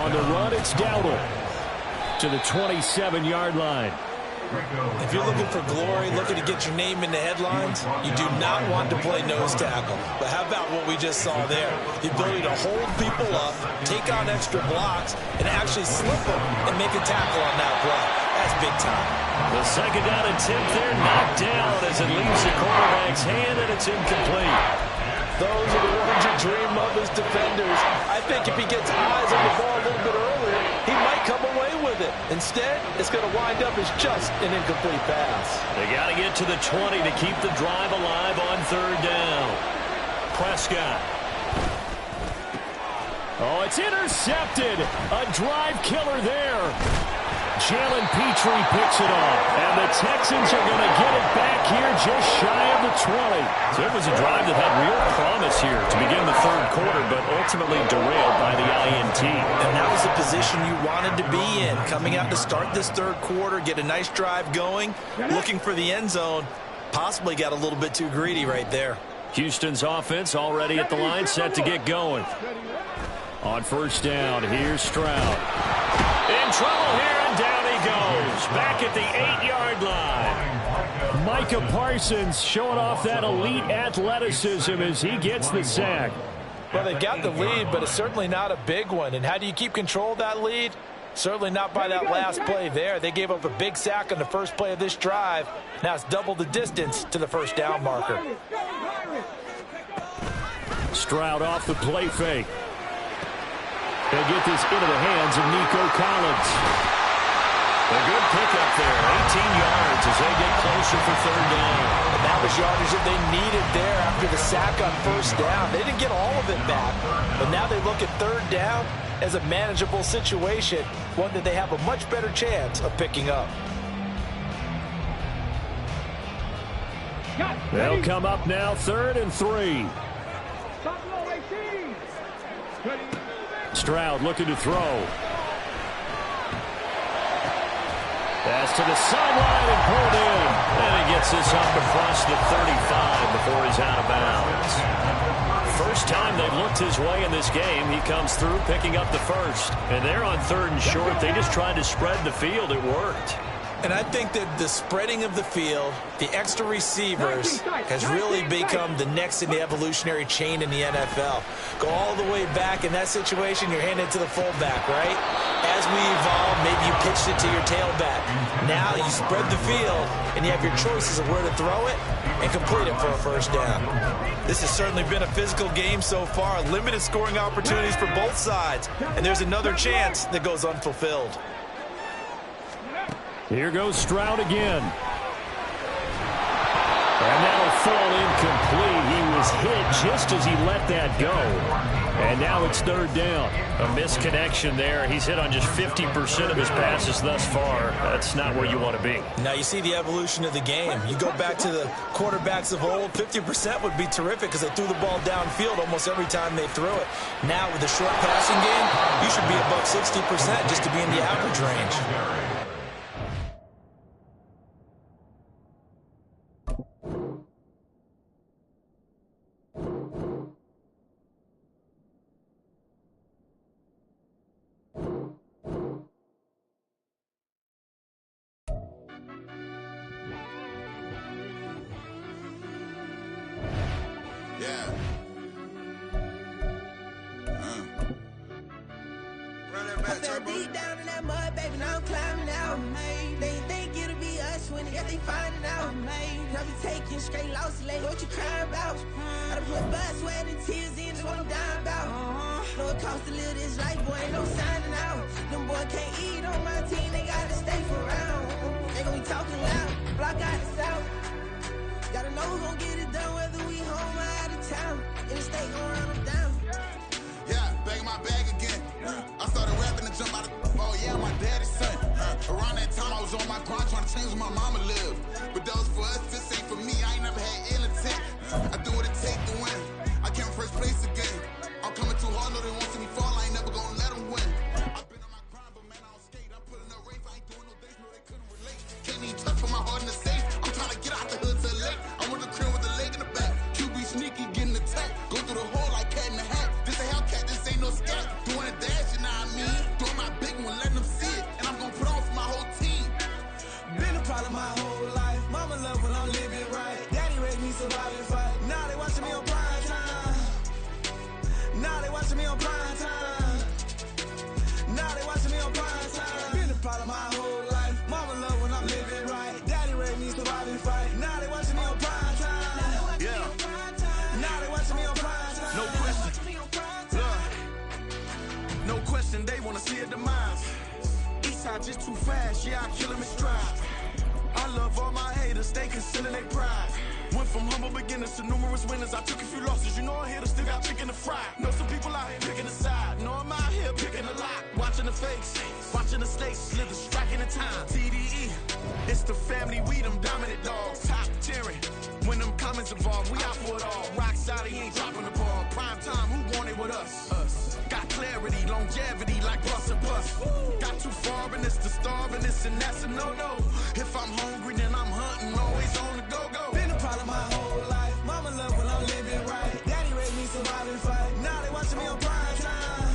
On the run, it's Dowdle to the 27-yard line. If you're looking for glory, looking to get your name in the headlines, you do not want to play nose tackle. But how about what we just saw there? The ability to hold people up, take on extra blocks, and actually slip them and make a tackle on that play. That's big time. The 2nd down attempt there knocked down as it leaves the quarterback's hand, and it's incomplete. Those are the ones you dream of as defenders. I think if he gets eyes on the ball a little bit earlier, he might come away with it. Instead, it's going to wind up as just an incomplete pass. They got to get to the 20 to keep the drive alive on 3rd down. Prescott. Oh, it's intercepted. A drive killer there. Jalen Petrie picks it off, and the Texans are going to get it back here just shy of the 20. So it was a drive that had real promise here to begin the 3rd quarter, but ultimately derailed by the INT. And that was the position you wanted to be in, coming out to start this 3rd quarter, get a nice drive going, looking for the end zone. Possibly got a little bit too greedy right there. Houston's offense already at the line, set to get going. On 1st down, here's Stroud. In trouble here, and down he goes. Back at the 8-yard line. Micah Parsons showing off that elite athleticism as he gets the sack. Well, they got the lead, but it's certainly not a big one. And how do you keep control of that lead? Certainly not by that last play there. They gave up a big sack on the first play of this drive. Now it's double the distance to the 1st down marker. Stroud off the play fake. They'll get this into the hands of Nico Collins. A good pickup there, 18 yards as they get closer for 3rd down. And that was yardage that they needed there after the sack on 1st down. They didn't get all of it back, but now they look at 3rd down as a manageable situation, one that they have a much better chance of picking up. They'll come up now 3rd and 3. Stroud looking to throw. Pass to the sideline and pulled in. And he gets this up across the 35 before he's out of bounds. First time they've looked his way in this game. He comes through picking up the first. And they're on 3rd and short. They just tried to spread the field. It worked. And I think that the spreading of the field, the extra receivers, has really become the next in the evolutionary chain in the NFL. Go all the way back in that situation, you're handed to the fullback, right? As we evolve, maybe you pitched it to your tailback. Now you spread the field, and you have your choices of where to throw it and complete it for a 1st down. This has certainly been a physical game so far. Limited scoring opportunities for both sides, and there's another chance that goes unfulfilled. Here goes Stroud again. And that'll fall incomplete. He was hit just as he let that go. And now it's third down. A misconnection there. He's hit on just 50% of his passes thus far. That's not where you want to be. Now you see the evolution of the game. You go back to the quarterbacks of old, 50% would be terrific because they threw the ball downfield almost every time they threw it. Now with the short passing game, you should be above 60% just to be in the average range. Deep down in that mud, baby, now I'm climbing out. They think it'll be us when they find it out. I be taking straight losses, like what you crying about? I done put blood, sweat, and tears in, that's what I'm dying about. Know it costs to live this life, boy, ain't no signing out. Them boy can't eat on my team, they gotta stay for round. They gon' be talking loud, block out the south. Gotta know who gon' get it done, whether we home or out of town. In the state gon' run them down. Yeah, bag my bag again. I started rapping and jump out of oh yeah, my daddy's son. Around that time I was on my grind trying to change where my mama lived. But that was for us, this ain't for me. I ain't never had ill intent. I do what it take to win. I came first place again. I'm coming too hard, no they won't see me fall. I ain't never gonna let them win. I've been on my grind, but man I don't skate. I'm putting up race, I ain't doing no days, no they couldn't relate. Can't even touch for my heart in the safe. I'm trying to get out the hood to the lake. I'm with the crib with the leg in the back. QB sneaky, getting attacked. Go through the hole like cat in the hat. This a Hellcat, this ain't no scat. Doing a dash, you know what I mean? Doing my big one, letting them see it. And I'm gonna put on for my whole team. Been a problem my whole life. Mama love when I'm living right. Daddy raised me survive and fight. Now they watching me on prime time. Now they watching me on prime time. Now they watching me on prime time. Been a problem my whole life. Mama love when I'm living right. Daddy raised me survive and fight. Now they watching me on prime time. Yeah. Now they watching me on prime time. No question. No question, they wanna see a demise. Eastside just too fast, yeah, I kill him in stride. I love all my haters, they concealing their pride. Went from humble beginners to numerous winners. I took a few losses, you know I'm here to still got chicken to fry. Know some people out here picking a side. Know I'm out here picking a lot. Watching the fakes, watching the snakes slither, striking the time. TDE, it's the family, we them dominant dogs. Top tiering, when them comments involved, we out for it all. Rock solid, he ain't dropping the ball. Prime time, who want it with us? Got clarity, longevity, like bus and bus. Got too far and it's the starving, this and that's a no-no. If I'm hungry, then I'm hunting, always on the go-go. Been a problem my whole life. Mama love when I'm living right. Daddy raised me survive and fight. Now they watching me on prime time.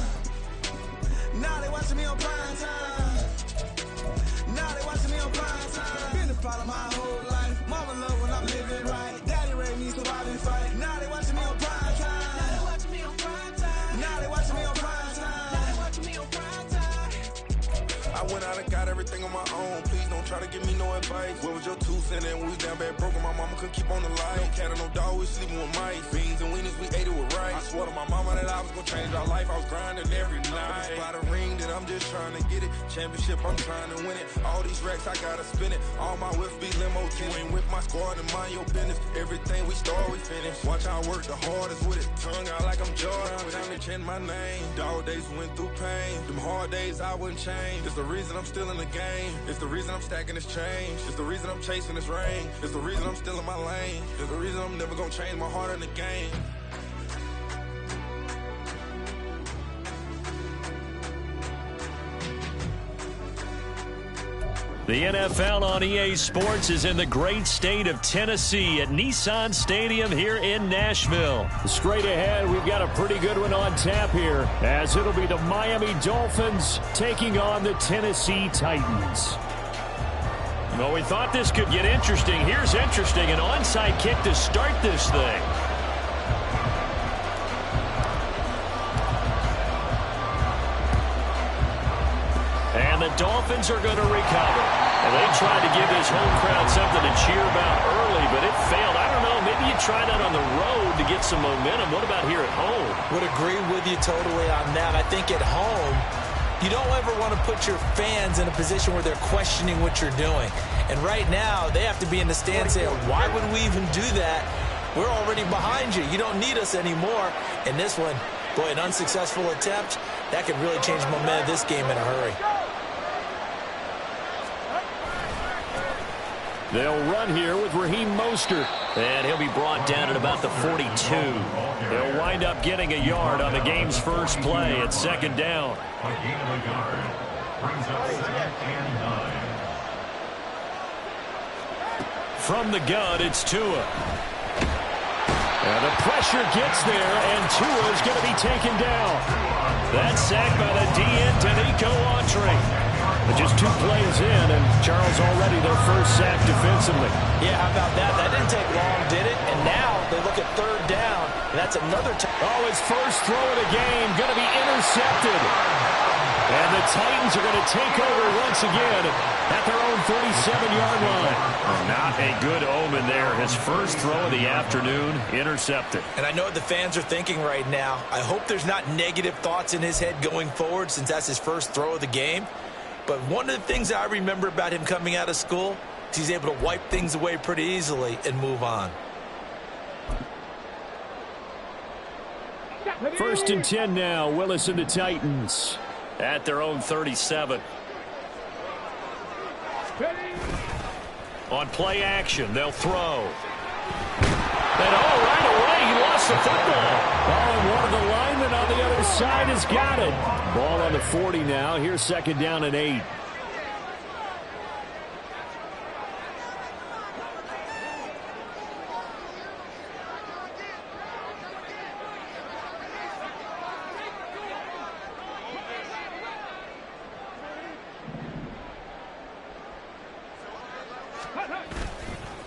Now they watching me on prime time. Now they watching me on prime time. Been a problem my whole life. Mama love when I'm living right. Daddy raised me survive and fight. Now they watching me on prime time. Now they watching me on prime time. Now they watching me on prime time. Now they watching me on prime time. I went out and got everything on my own. Please don't try to give me no advice. What was your 2 cents? And when we down bad broken, my mama couldn't keep on the light. No cat or no dog, we sleeping with mice. Beans and wieners, we ate it with rice. I swore to my mama that I was gonna change our life. I was grinding every night. By the ring that I'm just trying to get it. Championship, I'm trying to win it. All these racks, I gotta spin it. All my whips be limo. You ain't with my squad and mind your business. Everything we start, we finish. Watch I work the hardest with it. Tongue out like I'm Jordan. Without me chanting my name. Dog days went through pain. Them hard days I wouldn't change. It's the reason I'm still in the game. It's the reason I'm stacking this change. It's the reason I'm chasing this rain. It's the reason I'm still in my lane. It's the reason I'm never gonna change my heart in the game. The NFL on EA Sports is in the great state of Tennessee at Nissan Stadium here in Nashville. Straight ahead, we've got a pretty good one on tap here, as it'll be the Miami Dolphins taking on the Tennessee Titans. Well, we thought this could get interesting. Here's interesting, an onside kick to start this thing. And the Dolphins are going to recover. And they tried to give this home crowd something to cheer about early, but it failed. I don't know, maybe you try that on the road to get some momentum. What about here at home? Would agree with you totally on that. I think at home, you don't ever want to put your fans in a position where they're questioning what you're doing. And right now, they have to be in the stand saying, why would we even do that? we're already behind you. You don't need us anymore. And this one, boy, an unsuccessful attempt, that could really change the momentum of this game in a hurry. They'll run here with Raheem Mostert, and he'll be brought down at about the 42. He'll wind up getting a yard on the game's first play at second down. A gain of a yard brings up 2nd and 9. From the gun, it's Tua. And the pressure gets there, and Tua is going to be taken down. That's sacked by the DN, Danico Autry. But just 2 plays in, and Charles already their first sack defensively. Yeah, how about that? That didn't take long, did it? And now they look at third down, and that's another time. Oh, his first throw of the game going to be intercepted. And the Titans are going to take over once again at their own 37-yard line. Not a good omen there. His first throw of the afternoon intercepted. And I know what the fans are thinking right now. I hope there's not negative thoughts in his head going forward since that's his first throw of the game. But one of the things I remember about him coming out of school is he's able to wipe things away pretty easily and move on. 1st and 10 now. Willis and the Titans at their own 37. On play action, they'll throw. And right away, he lost the football. And one of the linemen on the other side has got it. Ball on the 40 now. Here's 2nd down and 8.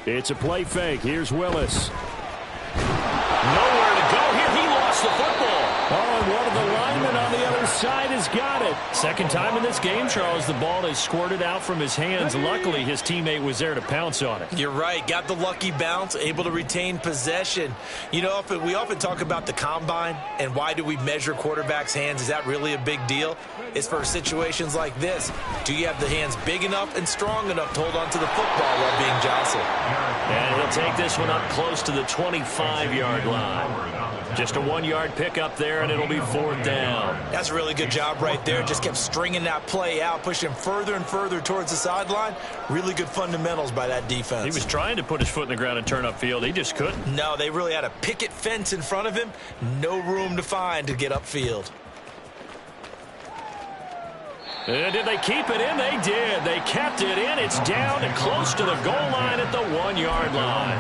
It's a play fake. Here's Willis. Nowhere to go here. He lost the football. Oh, and one of the linemen on the other side has got it. Second time in this game, Charles, the ball has squirted out from his hands. Luckily, his teammate was there to pounce on it. You're right. Got the lucky bounce, able to retain possession. You know, we often talk about the combine and why do we measure quarterbacks' hands. Is that really a big deal? It's for situations like this. Do you have the hands big enough and strong enough to hold on to the football while being jostled? And he'll take this one up close to the 25-yard line. Just a 1-yard pickup there, and it'll be 4th down. That's a really good job right there. Just kept stringing that play out, pushing further and further towards the sideline. Really good fundamentals by that defense. He was trying to put his foot in the ground and turn upfield. He just couldn't. No, they really had a picket fence in front of him. No room to find to get upfield. And did they keep it in? They did. They kept it in. It's down and close to the goal line at the 1-yard line.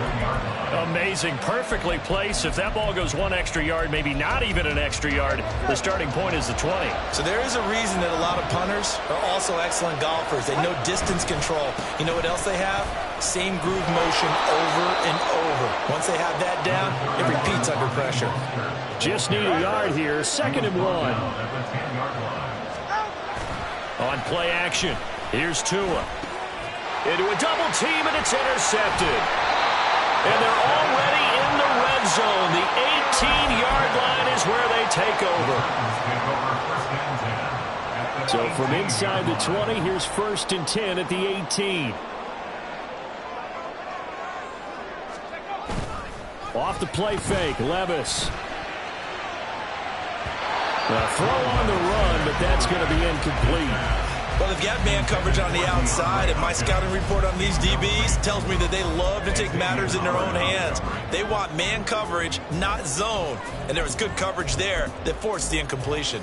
Amazing. Perfectly placed. If that ball goes 1 extra yard, maybe not even an extra yard, the starting point is the 20. So there is a reason that a lot of punters are also excellent golfers. They know distance control. You know what else they have? Same groove motion over and over. Once they have that down, it repeats under pressure. Just need a yard here. 2nd and 1. On play action, here's Tua. Into a double team, and it's intercepted. And they're already in the red zone. The 18-yard line is where they take over. So from inside the 20, here's 1st and 10 at the 18. Off the play fake, Levis. A throw on the run, but that's going to be incomplete. Well, they've got man coverage on the outside, and my scouting report on these DBs tells me that they love to take matters in their own hands. They want man coverage, not zone. And there was good coverage there that forced the incompletion.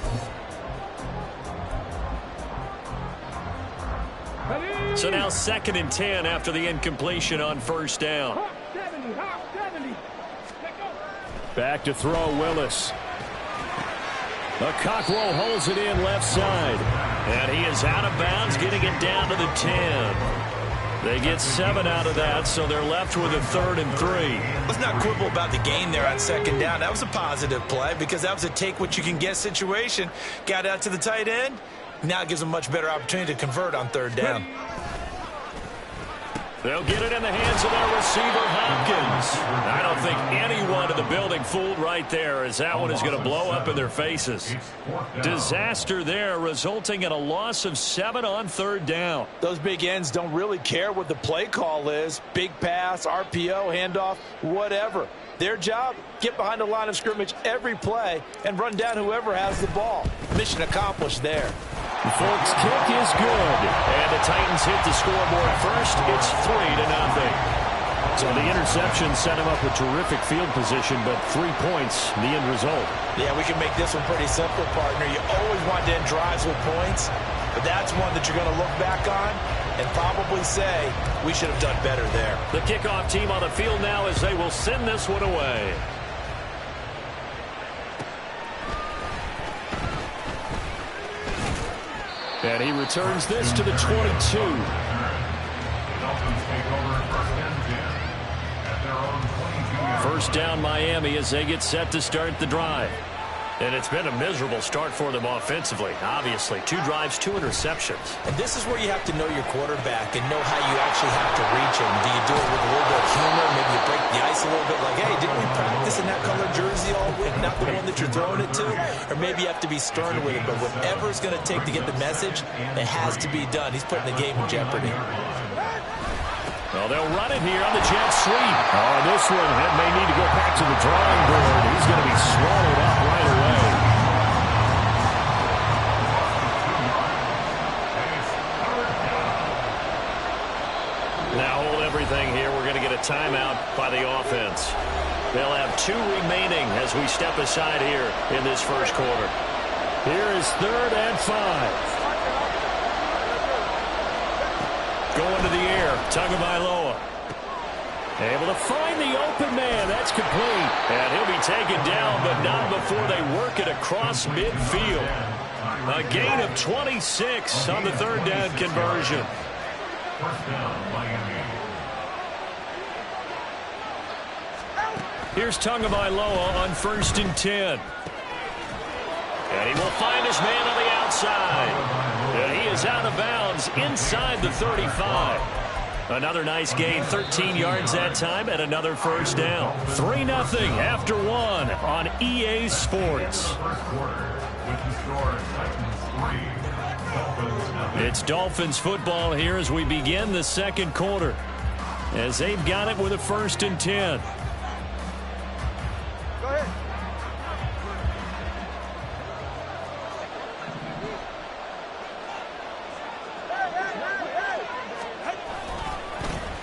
So now 2nd and 10 after the incompletion on 1st down. Back to throw, Willis. Cockrell holds it in left side. And he is out of bounds, getting it down to the 10. They get 7 out of that, so they're left with a 3rd and 3. Let's not quibble about the gain there on 2nd down. That was a positive play because that was a take-what-you-can-get situation. Got out to the tight end. Now it gives them a much better opportunity to convert on 3rd down. They'll get it in the hands of their receiver, Hopkins. I don't think anyone in the building fooled right there, as that one is going to blow up in their faces. Disaster there, resulting in a loss of 7 on 3rd down. Those big ends don't really care what the play call is. Big pass, RPO, handoff, whatever. Their job, get behind the line of scrimmage every play and run down whoever has the ball. Mission accomplished there. The Folks kick is good. And the Titans hit the scoreboard first. It's 3-0. So the interception set him up with terrific field position, but 3 points, the end result. Yeah, we can make this one pretty simple, partner. You always want to end drives with points, but that's one that you're going to look back on and probably say, we should have done better there. The kickoff team on the field now as they will send this one away. And he returns this to the 22. First down Miami as they get set to start the drive. And it's been a miserable start for them offensively. Obviously, 2 drives, 2 interceptions. And this is where you have to know your quarterback and know how you actually have to reach him. Do you do it with a little bit of humor? Maybe you break the ice a little bit like, hey, didn't we practice in that color jersey all week? Not the one that you're throwing it to? Or maybe you have to be stern with it. But whatever it's going to take to get the message, it has to be done. He's putting the game in jeopardy. Well, they'll run it here on the jet sweep. Oh, this one may need to go back to the drawing board. He's going to be swallowed up right away. Now hold everything here. We're going to get a timeout by the offense. They'll have 2 remaining as we step aside here in this first quarter. Here is 3rd and 5. Going to the air, Tagovailoa. Able to find the open man. That's complete. And he'll be taken down, but not before they work it across midfield. A gain of 26 on the 3rd down conversion. Here's Tagovailoa on 1st and 10. And he will find his man on the outside. And he is out of bounds inside the 35. Another nice gain, 13 yards that time, and another first down. 3-0 after 1 on EA Sports. It's Dolphins football here as we begin the second quarter. As they've got it with a 1st and 10. Go ahead.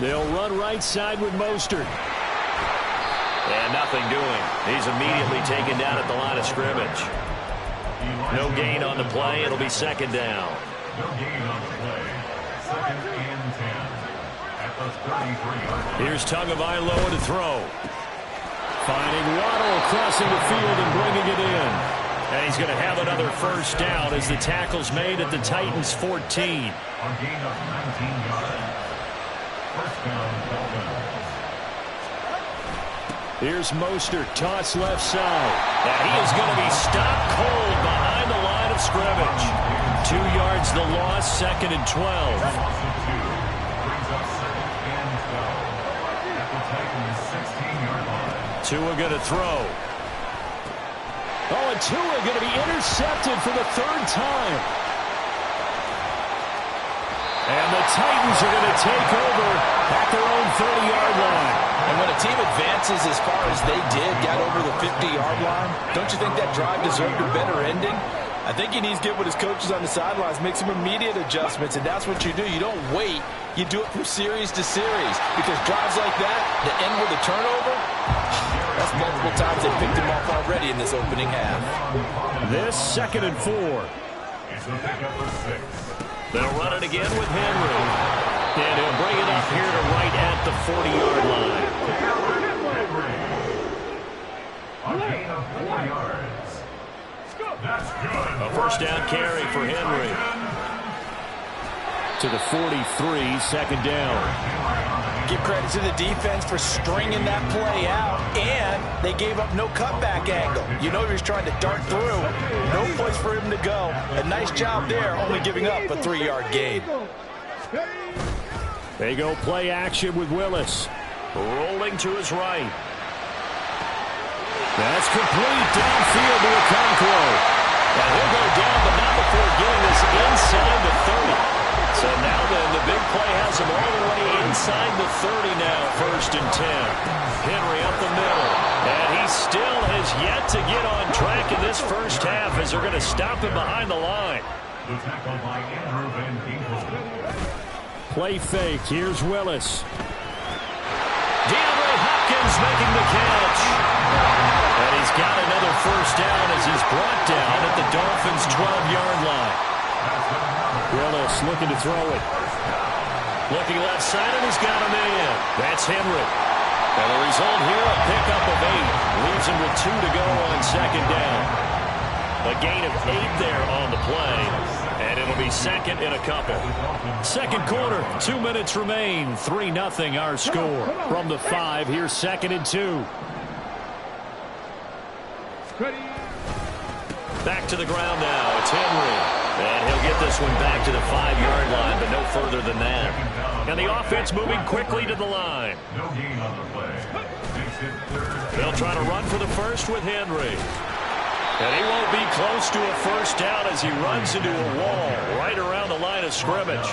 They'll run right side with Mostert. And nothing doing. He's immediately taken down at the line of scrimmage. No gain on the play. It'll be 2nd down. No gain on the play. 2nd and 10 at the 33-yard line. Here's Tagovailoa to throw. Finding Waddle crossing the field and bringing it in. And he's going to have another first down as the tackle's made at the Titans' 14. A gain of 19 yards. First down, Dolphins. Here's Mostert, toss left side. And he is going to be stopped cold behind the line of scrimmage. 2 yards the loss, 2nd and 12. Loss of 2 brings up 2nd and 12 at the Titans' 16-yard line. Tua going to throw. Oh, and Tua going to be intercepted for the 3rd time. And the Titans are going to take over at their own 30-yard line. And when a team advances as far as they did, got over the 50-yard line, don't you think that drive deserved a better ending? I think he needs to get with his coaches on the sidelines, make some immediate adjustments, and that's what you do. You don't wait. You do it from series to series, because drives like that end with a turnover, that's multiple times they picked him off already in this opening half. This 2nd and 4. It's a pickup of 6. They'll run it again with Henry. And he'll bring it up here to right at the 40-yard line. A gain of 4 yards. That's good. A first down carry for Henry. To the 43, 2nd down. Give credit to the defense for stringing that play out, and they gave up no cutback angle. You know he was trying to dart through. No place for him to go. A nice job there, only giving up a 3-yard gain. They go play action with Willis. Rolling to his right. That's complete downfield to Okonkwo. And he'll go down, but not before getting this inside the 30. So now then, the big play has him all the way inside the 30 now, 1st and 10. Henry up the middle. And he still has yet to get on track in this first half as they're going to stop him behind the line. The tackle by Andrew Van Ginkel. Play fake. Here's Willis. DeAndre Hopkins making the catch. And he's got another first down as he's brought down at the Dolphins' 12-yard line. Willis looking to throw it. Looking left side, and he's got him in. That's Henry. And the result here, a pickup of 8. Leaves him with 2 to go on 2nd down. A gain of 8 there on the play. And it'll be 2nd in a couple. 2nd quarter, 2 minutes remain. 3-0 our score. From the 5, here's 2nd and 2. Back to the ground now. It's Henry. And he'll get this one back to the 5-yard line, but no further than that. And the offense moving quickly to the line. No gain on the play. Makes it 3rd. They'll try to run for the first with Henry. And he won't be close to a first down as he runs into a wall right around the line of scrimmage.